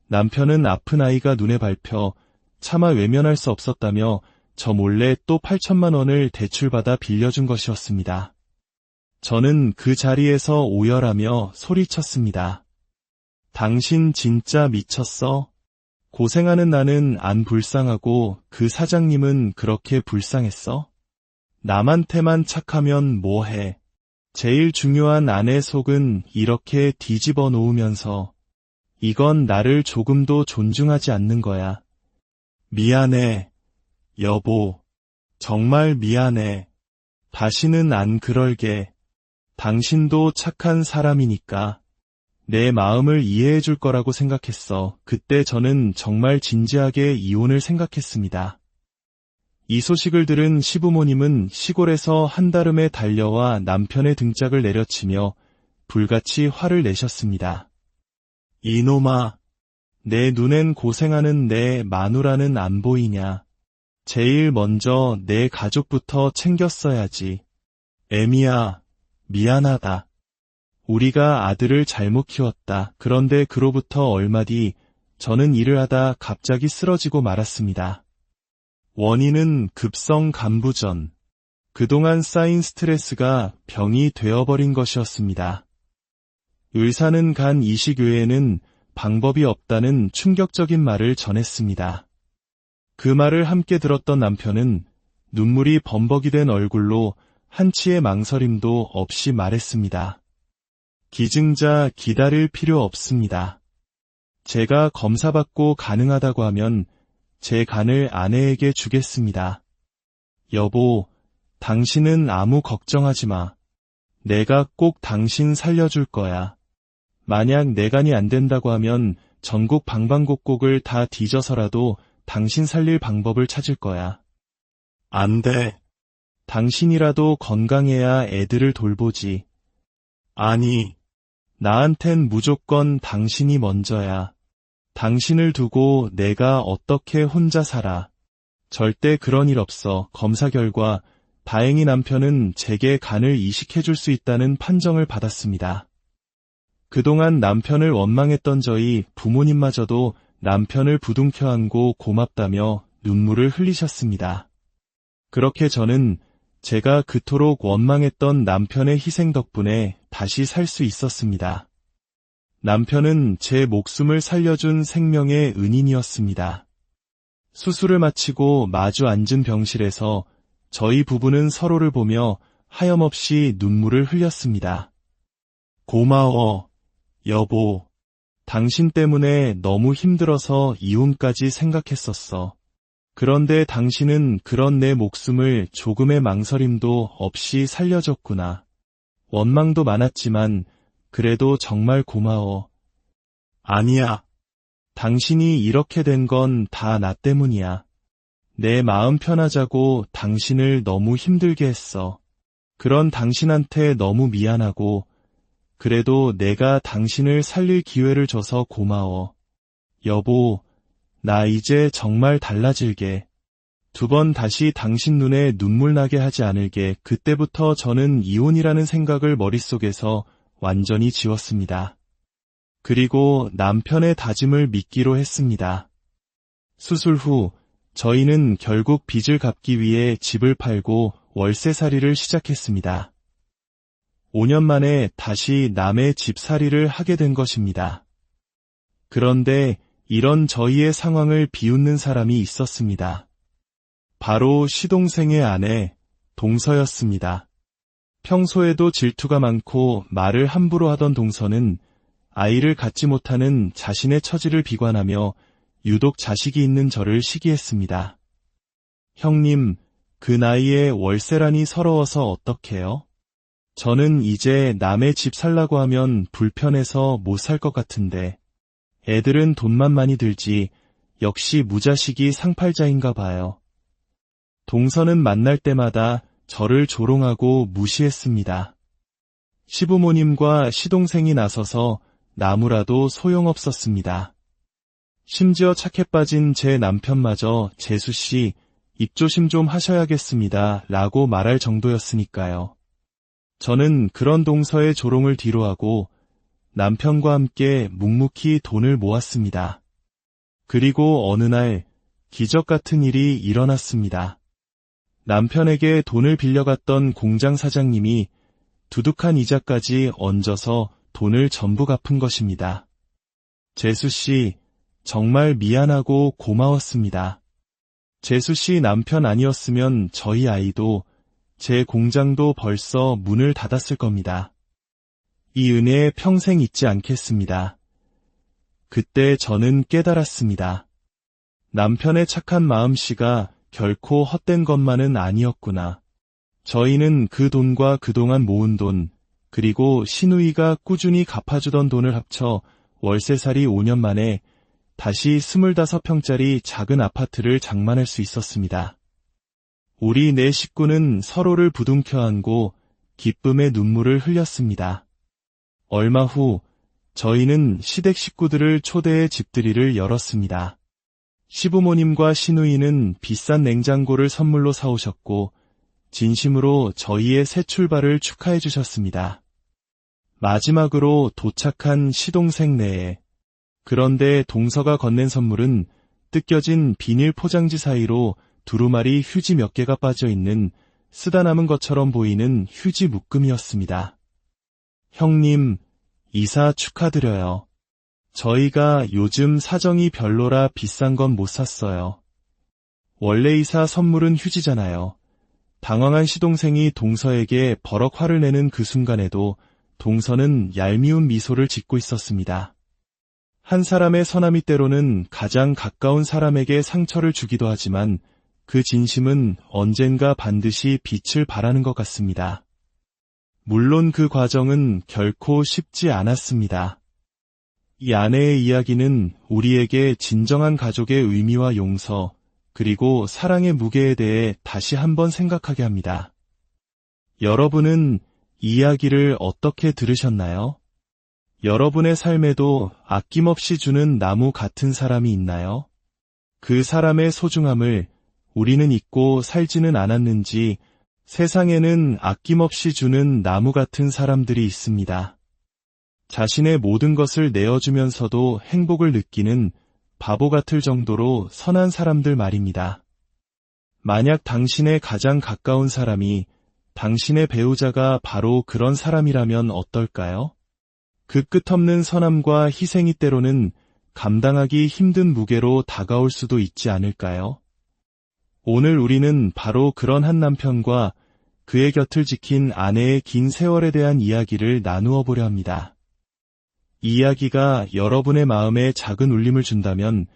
Speaker 1: 남편은 아픈 아이가 눈에 밟혀 차마 외면할 수 없었다며 저 몰래 또 8천만 원을 대출받아 빌려준 것이었습니다. 저는 그 자리에서 오열하며 소리쳤습니다. 당신 진짜 미쳤어? 고생하는 나는 안 불쌍하고 그 사장님은 그렇게 불쌍했어? 남한테만 착하면 뭐해? 제일 중요한 아내 속은 이렇게 뒤집어 놓으면서 이건 나를 조금도 존중하지 않는 거야. 미안해, 여보. 정말 미안해. 다시는 안 그럴게. 당신도 착한 사람이니까. 내 마음을 이해해 줄 거라고 생각했어. 그때 저는 정말 진지하게 이혼을 생각했습니다. 이 소식을 들은 시부모님은 시골에서 한달음에 달려와 남편의 등짝을 내려치며 불같이 화를 내셨습니다. 이놈아, 내 눈엔 고생하는 내 마누라는 안 보이냐. 제일 먼저 내 가족부터 챙겼어야지. 애미야, 미안하다. 우리가 아들을 잘못 키웠다. 그런데 그로부터 얼마 뒤 저는 일을 하다 갑자기 쓰러지고 말았습니다. 원인은 급성 간부전. 그동안 쌓인 스트레스가 병이 되어버린 것이었습니다. 의사는 간 이식 외에는 방법이 없다는 충격적인 말을 전했습니다. 그 말을 함께 들었던 남편은 눈물이 범벅이 된 얼굴로 한치의 망설임도 없이 말했습니다. 기증자 기다릴 필요 없습니다. 제가 검사받고 가능하다고 하면 제 간을 아내에게 주겠습니다. 여보, 당신은 아무 걱정하지 마. 내가 꼭 당신 살려줄 거야. 만약 내 간이 안 된다고 하면 전국 방방곡곡을 다 뒤져서라도 당신 살릴 방법을 찾을 거야.
Speaker 2: 안 돼.
Speaker 1: 당신이라도 건강해야 애들을 돌보지.
Speaker 2: 아니,
Speaker 1: 나한텐 무조건 당신이 먼저야. 당신을 두고 내가 어떻게 혼자 살아. 절대 그런 일 없어. 검사 결과 다행히 남편은 제게 간을 이식해줄 수 있다는 판정을 받았습니다. 그동안 남편을 원망했던 저희 부모님마저도 남편을 부둥켜 안고 고맙다며 눈물을 흘리셨습니다. 그렇게 저는 제가 그토록 원망했던 남편의 희생 덕분에 다시 살 수 있었습니다. 남편은 제 목숨을 살려준 생명의 은인이었습니다. 수술을 마치고 마주 앉은 병실에서 저희 부부는 서로를 보며 하염없이 눈물을 흘렸습니다. 고마워, 여보. 당신 때문에 너무 힘들어서 이혼까지 생각했었어. 그런데 당신은 그런 내 목숨을 조금의 망설임도 없이 살려줬구나. 원망도 많았지만 그래도 정말 고마워.
Speaker 2: 아니야.
Speaker 1: 당신이 이렇게 된 건 다 나 때문이야. 내 마음 편하자고 당신을 너무 힘들게 했어. 그런 당신한테 너무 미안하고 그래도 내가 당신을 살릴 기회를 줘서 고마워. 여보, 나 이제 정말 달라질게. 2번 다시 당신 눈에 눈물 나게 하지 않을게. 그때부터 저는 이혼이라는 생각을 머릿속에서 완전히 지웠습니다. 그리고 남편의 다짐을 믿기로 했습니다. 수술 후 저희는 결국 빚을 갚기 위해 집을 팔고 월세살이를 시작했습니다. 5년 만에 다시 남의 집살이를 하게 된 것입니다. 그런데 이런 저희의 상황을 비웃는 사람이 있었습니다. 바로 시동생의 아내, 동서였습니다. 평소에도 질투가 많고 말을 함부로 하던 동서는 아이를 갖지 못하는 자신의 처지를 비관하며 유독 자식이 있는 저를 시기했습니다. 형님, 그 나이에 월세라니 서러워서 어떡해요? 저는 이제 남의 집 살라고 하면 불편해서 못 살 것 같은데 애들은 돈만 많이 들지 역시 무자식이 상팔자인가 봐요. 동서는 만날 때마다 저를 조롱하고 무시했습니다. 시부모님과 시동생이 나서서 나무라도 소용없었습니다. 심지어 착해 빠진 제 남편마저 재수씨, 입조심 좀 하셔야겠습니다 라고 말할 정도였으니까요. 저는 그런 동서의 조롱을 뒤로하고 남편과 함께 묵묵히 돈을 모았습니다. 그리고 어느 날 기적 같은 일이 일어났습니다. 남편에게 돈을 빌려갔던 공장 사장님이 두둑한 이자까지 얹어서 돈을 전부 갚은 것입니다. 재수씨, 정말 미안하고 고마웠습니다. 재수씨 남편 아니었으면 저희 아이도 제 공장도 벌써 문을 닫았을 겁니다. 이 은혜에 평생 잊지 않겠습니다. 그때 저는 깨달았습니다. 남편의 착한 마음씨가 결코 헛된 것만은 아니었구나. 저희는 그 돈과 그동안 모은 돈, 그리고 시누이가 꾸준히 갚아주던 돈을 합쳐 월세살이 5년 만에 다시 25평짜리 작은 아파트를 장만할 수 있었습니다. 우리 4 식구는 서로를 부둥켜 안고 기쁨의 눈물을 흘렸습니다. 얼마 후 저희는 시댁 식구들을 초대해 집들이를 열었습니다. 시부모님과 시누이는 비싼 냉장고를 선물로 사오셨고 진심으로 저희의 새 출발을 축하해 주셨습니다. 마지막으로 도착한 시동생 내에 그런데 동서가 건넨 선물은 뜯겨진 비닐 포장지 사이로 두루마리 휴지 몇 개가 빠져있는 쓰다 남은 것처럼 보이는 휴지 묶음이었습니다. 형님, 이사 축하드려요. 저희가 요즘 사정이 별로라 비싼 건 못 샀어요. 원래 이사 선물은 휴지잖아요. 당황한 시동생이 동서에게 버럭 화를 내는 그 순간에도 동서는 얄미운 미소를 짓고 있었습니다. 한 사람의 선함이 때로는 가장 가까운 사람에게 상처를 주기도 하지만 그 진심은 언젠가 반드시 빛을 발하는 것 같습니다. 물론 그 과정은 결코 쉽지 않았습니다. 이 아내의 이야기는 우리에게 진정한 가족의 의미와 용서, 그리고 사랑의 무게에 대해 다시 한번 생각하게 합니다. 여러분은 이 이야기를 어떻게 들으셨나요? 여러분의 삶에도 아낌없이 주는 나무 같은 사람이 있나요? 그 사람의 소중함을 우리는 잊고 살지는 않았는지 세상에는 아낌없이 주는 나무 같은 사람들이 있습니다. 자신의 모든 것을 내어주면서도 행복을 느끼는 바보 같을 정도로 선한 사람들 말입니다. 만약 당신의 가장 가까운 사람이 당신의 배우자가 바로 그런 사람이라면 어떨까요? 그 끝없는 선함과 희생이 때로는 감당하기 힘든 무게로 다가올 수도 있지 않을까요? 오늘 우리는 바로 그런 한 남편과 그의 곁을 지킨 아내의 긴 세월에 대한 이야기를 나누어 보려 합니다. 이 이야기가 여러분의 마음에 작은 울림을 준다면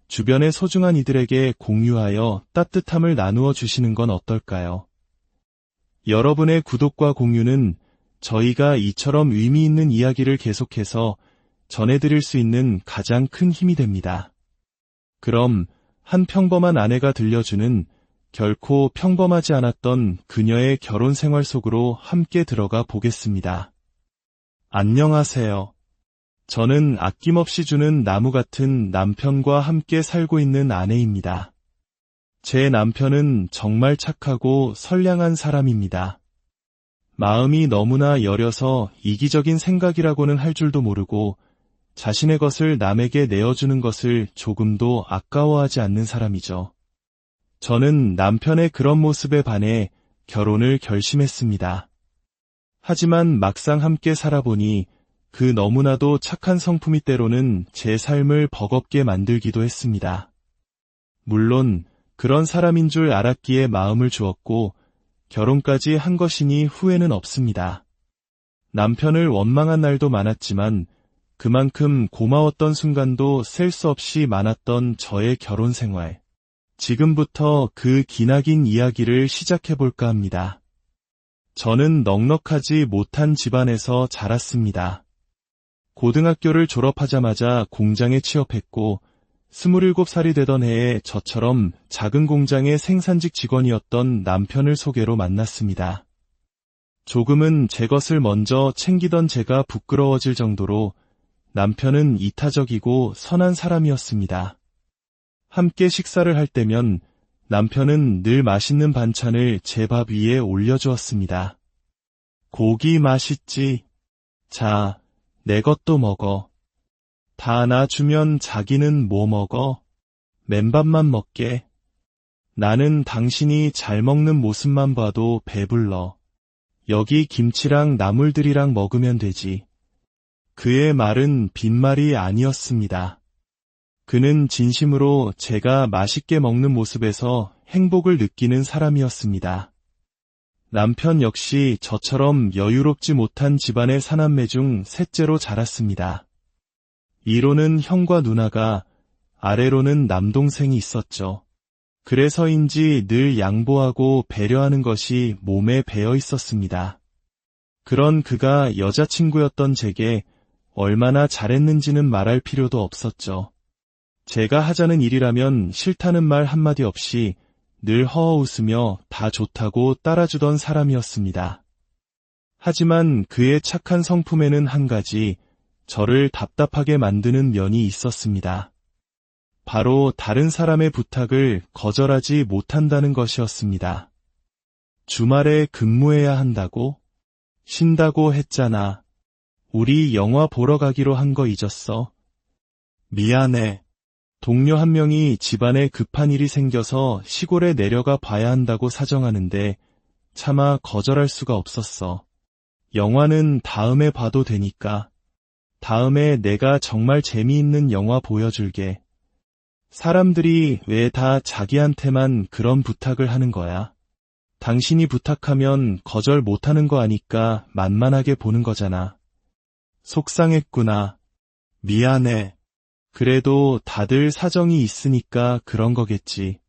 Speaker 1: 주변의 소중한 이들에게 공유하여 따뜻함을 나누어 주시는 건 어떨까요? 여러분의 구독과 공유는 저희가 이처럼 의미 있는 이야기를 계속해서 전해드릴 수 있는 가장 큰 힘이 됩니다. 그럼 한 평범한 아내가 들려주는 결코 평범하지 않았던 그녀의 결혼 생활 속으로 함께 들어가 보겠습니다. 안녕하세요. 저는 아낌없이 주는 나무 같은 남편과 함께 살고 있는 아내입니다. 제 남편은 정말 착하고 선량한 사람입니다. 마음이 너무나 여려서 이기적인 생각이라고는 할 줄도 모르고 자신의 것을 남에게 내어주는 것을 조금도 아까워하지 않는 사람이죠. 저는 남편의 그런 모습에 반해 결혼을 결심했습니다. 하지만 막상 함께 살아보니 그 너무나도 착한 성품이 때로는 제 삶을 버겁게 만들기도 했습니다. 물론 그런 사람인 줄 알았기에 마음을 주었고 결혼까지 한 것이니 후회는 없습니다. 남편을 원망한 날도 많았지만 그만큼 고마웠던 순간도 셀 수 없이 많았던 저의 결혼 생활. 지금부터 그 기나긴 이야기를 시작해볼까 합니다. 저는 넉넉하지 못한 집안에서 자랐습니다. 고등학교를 졸업하자마자 공장에 취업했고 27살이 되던 해에 저처럼 작은 공장의 생산직 직원이었던 남편을 소개로 만났습니다. 조금은 제 것을 먼저 챙기던 제가 부끄러워질 정도로 남편은 이타적이고 선한 사람이었습니다. 함께 식사를 할 때면 남편은 늘 맛있는 반찬을 제 밥 위에 올려주었습니다. 고기 맛있지? 자, 내 것도 먹어. 다 놔주면 자기는 뭐 먹어? 맨밥만 먹게. 나는 당신이 잘 먹는 모습만 봐도 배불러. 여기 김치랑 나물들이랑 먹으면 되지. 그의 말은 빈말이 아니었습니다. 그는 진심으로 제가 맛있게 먹는 모습에서 행복을 느끼는 사람이었습니다. 남편 역시 저처럼 여유롭지 못한 집안의 사남매 중 셋째로 자랐습니다. 위로는 형과 누나가, 아래로는 남동생이 있었죠. 그래서인지 늘 양보하고 배려하는 것이 몸에 배어 있었습니다. 그런 그가 여자친구였던 제게 얼마나 잘했는지는 말할 필요도 없었죠. 제가 하자는 일이라면 싫다는 말 한마디 없이 늘 허허 웃으며 다 좋다고 따라주던 사람이었습니다. 하지만 그의 착한 성품에는 한 가지, 저를 답답하게 만드는 면이 있었습니다. 바로 다른 사람의 부탁을 거절하지 못한다는 것이었습니다. 주말에 근무해야 한다고? 쉰다고 했잖아. 우리 영화 보러 가기로 한 거 잊었어? 미안해. 동료 한 명이 집안에 급한 일이 생겨서 시골에 내려가 봐야 한다고 사정하는데 차마 거절할 수가 없었어. 영화는 다음에 봐도 되니까. 다음에 내가 정말 재미있는 영화 보여줄게. 사람들이 왜 다 자기한테만 그런 부탁을 하는 거야? 당신이 부탁하면 거절 못하는 거 아니까 만만하게 보는 거잖아. 속상했구나. 미안해. 그래도 다들 사정이 있으니까 그런 거겠지.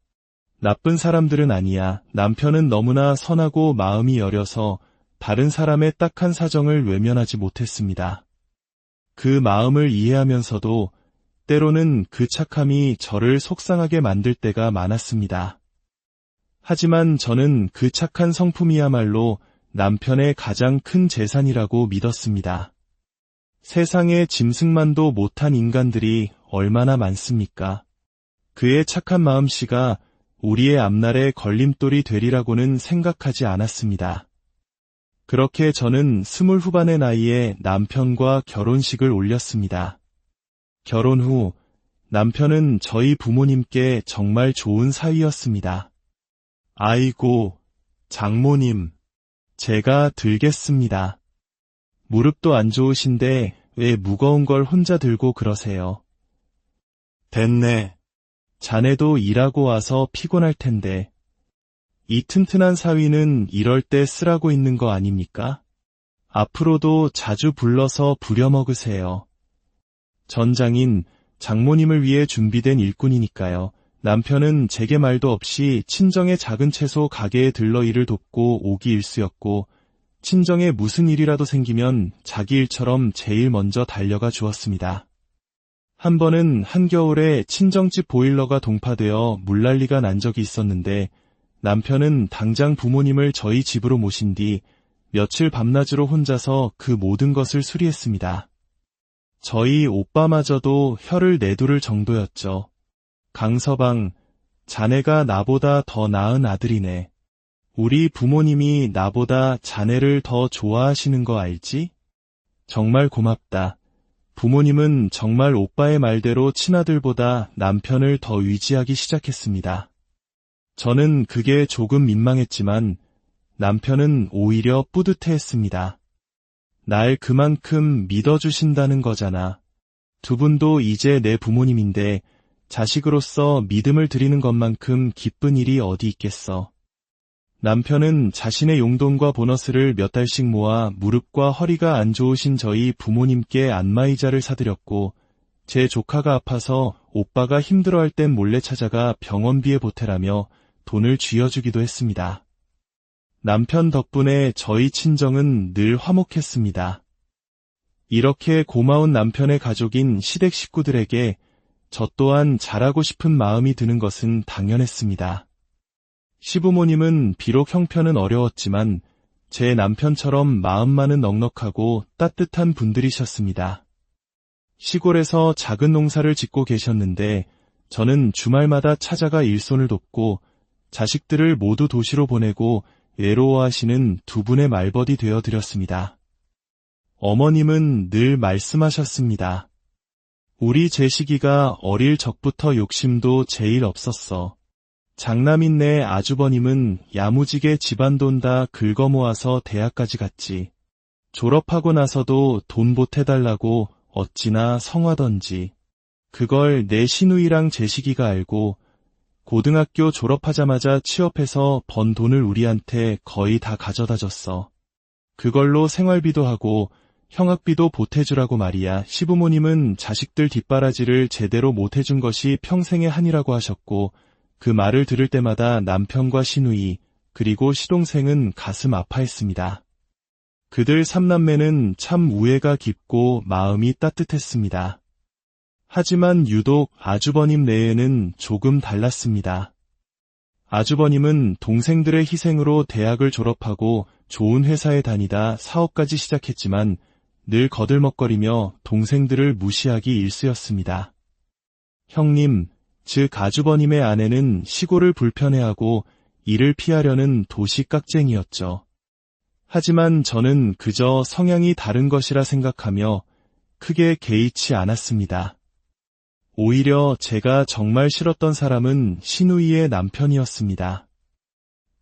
Speaker 1: 나쁜 사람들은 아니야. 남편은 너무나 선하고 마음이 여려서 다른 사람의 딱한 사정을 외면하지 못했습니다. 그 마음을 이해하면서도 때로는 그 착함이 저를 속상하게 만들 때가 많았습니다. 하지만 저는 그 착한 성품이야말로 남편의 가장 큰 재산이라고 믿었습니다. 세상에 짐승만도 못한 인간들이 얼마나 많습니까? 그의 착한 마음씨가 우리의 앞날의 걸림돌이 되리라고는 생각하지 않았습니다. 그렇게 저는 20 후반의 나이에 남편과 결혼식을 올렸습니다. 결혼 후 남편은 저희 부모님께 정말 좋은 사위였습니다. 아이고, 장모님, 제가 들겠습니다. 무릎도 안 좋으신데 왜 무거운 걸 혼자 들고 그러세요?
Speaker 2: 됐네.
Speaker 1: 자네도 일하고 와서 피곤할 텐데. 이 튼튼한 사위는 이럴 때 쓰라고 있는 거 아닙니까? 앞으로도 자주 불러서 부려먹으세요. 전장인 장모님을 위해 준비된 일꾼이니까요. 남편은 제게 말도 없이 친정의 작은 채소 가게에 들러 일을 돕고 오기 일쑤였고 친정에 무슨 일이라도 생기면 자기 일처럼 제일 먼저 달려가 주었습니다. 한 번은 한겨울에 친정집 보일러가 동파되어 물난리가 난 적이 있었는데 남편은 당장 부모님을 저희 집으로 모신 뒤 며칠 밤낮으로 혼자서 그 모든 것을 수리했습니다. 저희 오빠마저도 혀를 내두를 정도였죠. 강서방, 자네가 나보다 더 나은 아들이네. 우리 부모님이 나보다 자네를 더 좋아하시는 거 알지? 정말 고맙다. 부모님은 정말 오빠의 말대로 친아들보다 남편을 더 의지하기 시작했습니다. 저는 그게 조금 민망했지만 남편은 오히려 뿌듯해했습니다. 날 그만큼 믿어주신다는 거잖아. 두 분도 이제 내 부모님인데 자식으로서 믿음을 드리는 것만큼 기쁜 일이 어디 있겠어. 남편은 자신의 용돈과 보너스를 몇 달씩 모아 무릎과 허리가 안 좋으신 저희 부모님께 안마의자를 사드렸고 제 조카가 아파서 오빠가 힘들어할 땐 몰래 찾아가 병원비에 보태라며 돈을 쥐어주기도 했습니다. 남편 덕분에 저희 친정은 늘 화목했습니다. 이렇게 고마운 남편의 가족인 시댁 식구들에게 저 또한 잘하고 싶은 마음이 드는 것은 당연했습니다. 시부모님은 비록 형편은 어려웠지만 제 남편처럼 마음만은 넉넉하고 따뜻한 분들이셨습니다. 시골에서 작은 농사를 짓고 계셨는데 저는 주말마다 찾아가 일손을 돕고 자식들을 모두 도시로 보내고 외로워하시는 두 분의 말벗이 되어드렸습니다. 어머님은 늘 말씀하셨습니다. 우리 제식이가 어릴 적부터 욕심도 제일 없었어. 장남인 내 아주버님은 야무지게 집안돈 다 긁어모아서 대학까지 갔지. 졸업하고 나서도 돈 보태달라고 어찌나 성화던지. 그걸 내 시누이랑 제식이가 알고 고등학교 졸업하자마자 취업해서 번 돈을 우리한테 거의 다 가져다 줬어. 그걸로 생활비도 하고 형학비도 보태주라고 말이야. 시부모님은 자식들 뒷바라지를 제대로 못해준 것이 평생의 한이라고 하셨고 그 말을 들을 때마다 남편과 시누이 그리고 시동생은 가슴 아파했습니다. 그들 3남매는 참 우애가 깊고 마음이 따뜻했습니다. 하지만 유독 아주버님 내에는 조금 달랐습니다. 아주버님은 동생들의 희생으로 대학을 졸업하고 좋은 회사에 다니다 사업까지 시작했지만 늘 거들먹거리며 동생들을 무시하기 일쑤였습니다. 형님, 즉 아주버님의 아내는 시골을 불편해하고 일을 피하려는 도시 깍쟁이였죠. 하지만 저는 그저 성향이 다른 것이라 생각하며 크게 개의치 않았습니다. 오히려 제가 정말 싫었던 사람은 시누이의 남편이었습니다.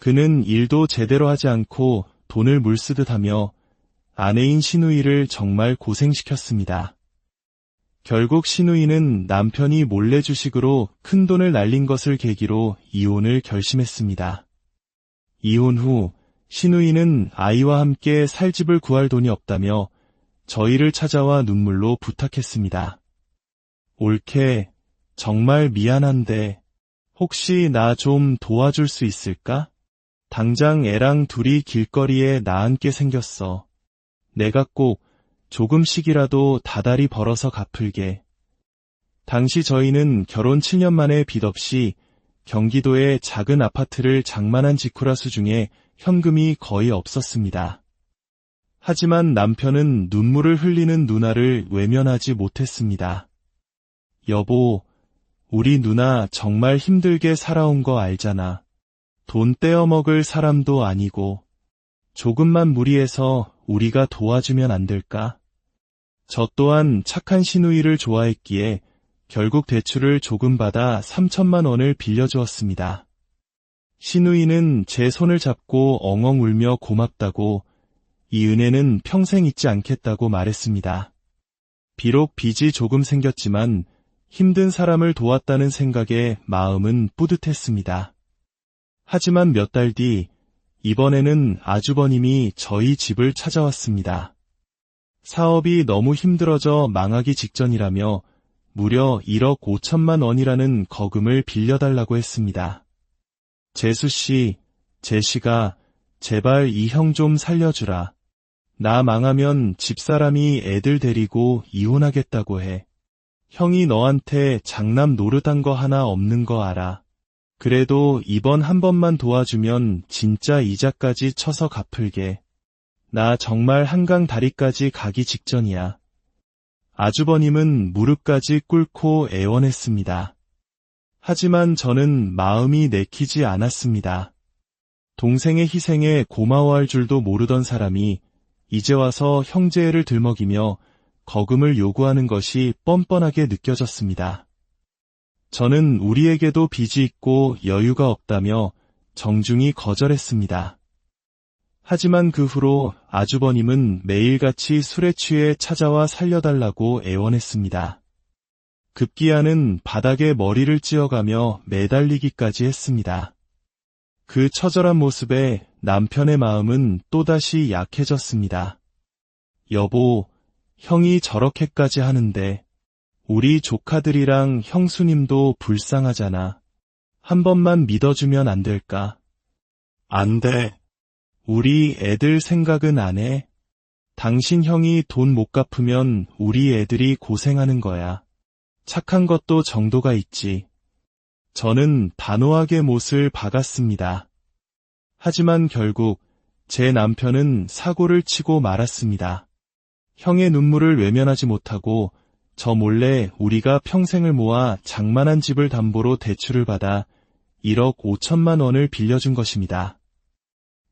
Speaker 1: 그는 일도 제대로 하지 않고 돈을 물쓰듯 하며 아내인 시누이를 정말 고생시켰습니다. 결국 시누이는 남편이 몰래 주식으로 큰 돈을 날린 것을 계기로 이혼을 결심했습니다. 이혼 후 시누이는 아이와 함께 살 집을 구할 돈이 없다며 저희를 찾아와 눈물로 부탁했습니다. 옳게, 정말 미안한데, 혹시 나 좀 도와줄 수 있을까? 당장 애랑 둘이 길거리에 나앉게 생겼어. 내가 꼭 조금씩이라도 다달이 벌어서 갚을게. 당시 저희는 결혼 7년 만에 빚 없이 경기도의 작은 아파트를 장만한 직후라 수중에 현금이 거의 없었습니다. 하지만 남편은 눈물을 흘리는 누나를 외면하지 못했습니다. 여보, 우리 누나 정말 힘들게 살아온 거 알잖아. 돈 떼어먹을 사람도 아니고 조금만 무리해서 우리가 도와주면 안 될까? 저 또한 착한 시누이를 좋아했기에 결국 대출을 조금 받아 3천만 원을 빌려주었습니다. 시누이는 제 손을 잡고 엉엉 울며 고맙다고, 이 은혜는 평생 잊지 않겠다고 말했습니다. 비록 빚이 조금 생겼지만 힘든 사람을 도왔다는 생각에 마음은 뿌듯했습니다. 하지만 몇 달 뒤, 이번에는 아주버님이 저희 집을 찾아왔습니다. 사업이 너무 힘들어져 망하기 직전이라며 무려 1억 5천만 원이라는 거금을 빌려달라고 했습니다. 재수씨, 제시가 제발 이 형 좀 살려주라. 나 망하면 집사람이 애들 데리고 이혼하겠다고 해. 형이 너한테 장남 노릇한 거 하나 없는 거 알아. 그래도 이번 한 번만 도와주면 진짜 이자까지 쳐서 갚을게. 나 정말 한강 다리까지 가기 직전이야. 아주버님은 무릎까지 꿇고 애원했습니다. 하지만 저는 마음이 내키지 않았습니다. 동생의 희생에 고마워할 줄도 모르던 사람이 이제 와서 형제애를 들먹이며 거금을 요구하는 것이 뻔뻔하게 느껴졌습니다. 저는 우리에게도 빚이 있고 여유가 없다며 정중히 거절했습니다. 하지만 그 후로 아주버님은 매일같이 술에 취해 찾아와 살려달라고 애원했습니다. 급기야는 바닥에 머리를 찧어가며 매달리기까지 했습니다. 그 처절한 모습에 남편의 마음은 또다시 약해졌습니다. 여보, 형이 저렇게까지 하는데 우리 조카들이랑 형수님도 불쌍하잖아. 한 번만 믿어주면 안 될까?
Speaker 2: 안 돼.
Speaker 1: 우리 애들 생각은 안 해? 당신 형이 돈 못 갚으면 우리 애들이 고생하는 거야. 착한 것도 정도가 있지. 저는 단호하게 못을 박았습니다. 하지만 결국 제 남편은 사고를 치고 말았습니다. 형의 눈물을 외면하지 못하고 저 몰래 우리가 평생을 모아 장만한 집을 담보로 대출을 받아 1억 5천만 원을 빌려준 것입니다.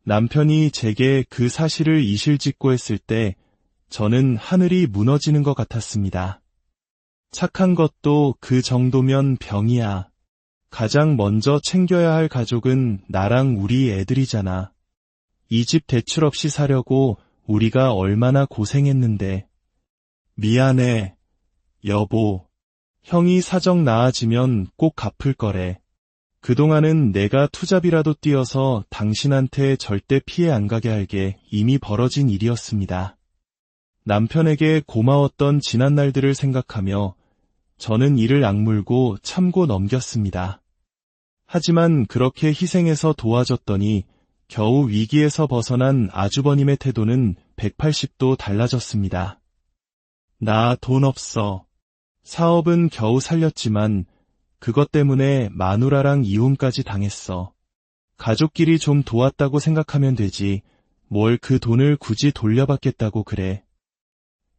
Speaker 1: 남편이 제게 그 사실을 이실직고했을 때 저는 하늘이 무너지는 것 같았습니다. 착한 것도 그 정도면 병이야. 가장 먼저 챙겨야 할 가족은 나랑 우리 애들이잖아. 이 집 대출 없이 사려고 우리가 얼마나 고생했는데.
Speaker 2: 미안해,
Speaker 1: 여보. 형이 사정 나아지면 꼭 갚을 거래. 그동안은 내가 투잡이라도 뛰어서 당신한테 절대 피해 안 가게 할게 이미 벌어진 일이었습니다. 남편에게 고마웠던 지난 날들을 생각하며 저는 이를 악물고 참고 넘겼습니다. 하지만 그렇게 희생해서 도와줬더니 겨우 위기에서 벗어난 아주버님의 태도는 180도 달라졌습니다. 나 돈 없어. 사업은 겨우 살렸지만 그것 때문에 마누라랑 이혼까지 당했어. 가족끼리 좀 도왔다고 생각하면 되지. 뭘 그 돈을 굳이 돌려받겠다고 그래.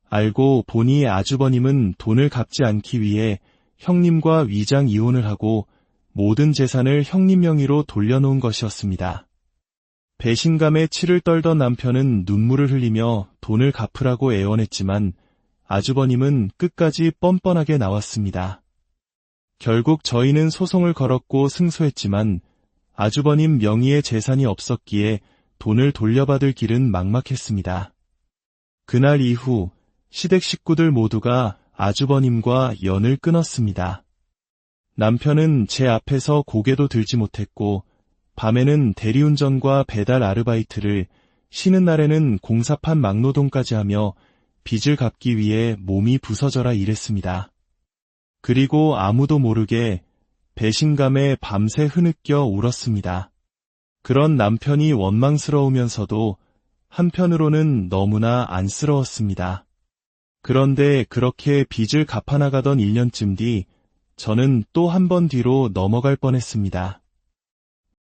Speaker 1: 알고 보니 아주버님은 돈을 갚지 않기 위해 형님과 위장 이혼을 하고 모든 재산을 형님 명의로 돌려놓은 것이었습니다. 배신감에 치를 떨던 남편은 눈물을 흘리며 돈을 갚으라고 애원했지만 아주버님은 끝까지 뻔뻔하게 나왔습니다. 결국 저희는 소송을 걸었고 승소했지만 아주버님 명의의 재산이 없었기에 돈을 돌려받을 길은 막막했습니다. 그날 이후 시댁 식구들 모두가 아주버님과 연을 끊었습니다. 남편은 제 앞에서 고개도 들지 못했고 밤에는 대리운전과 배달 아르바이트를, 쉬는 날에는 공사판 막노동까지 하며 빚을 갚기 위해 몸이 부서져라 일했습니다. 그리고 아무도 모르게 배신감에 밤새 흐느껴 울었습니다. 그런 남편이 원망스러우면서도 한편으로는 너무나 안쓰러웠습니다. 그런데 그렇게 빚을 갚아나가던 1년쯤 뒤 저는 또 한 번 뒤로 넘어갈 뻔했습니다.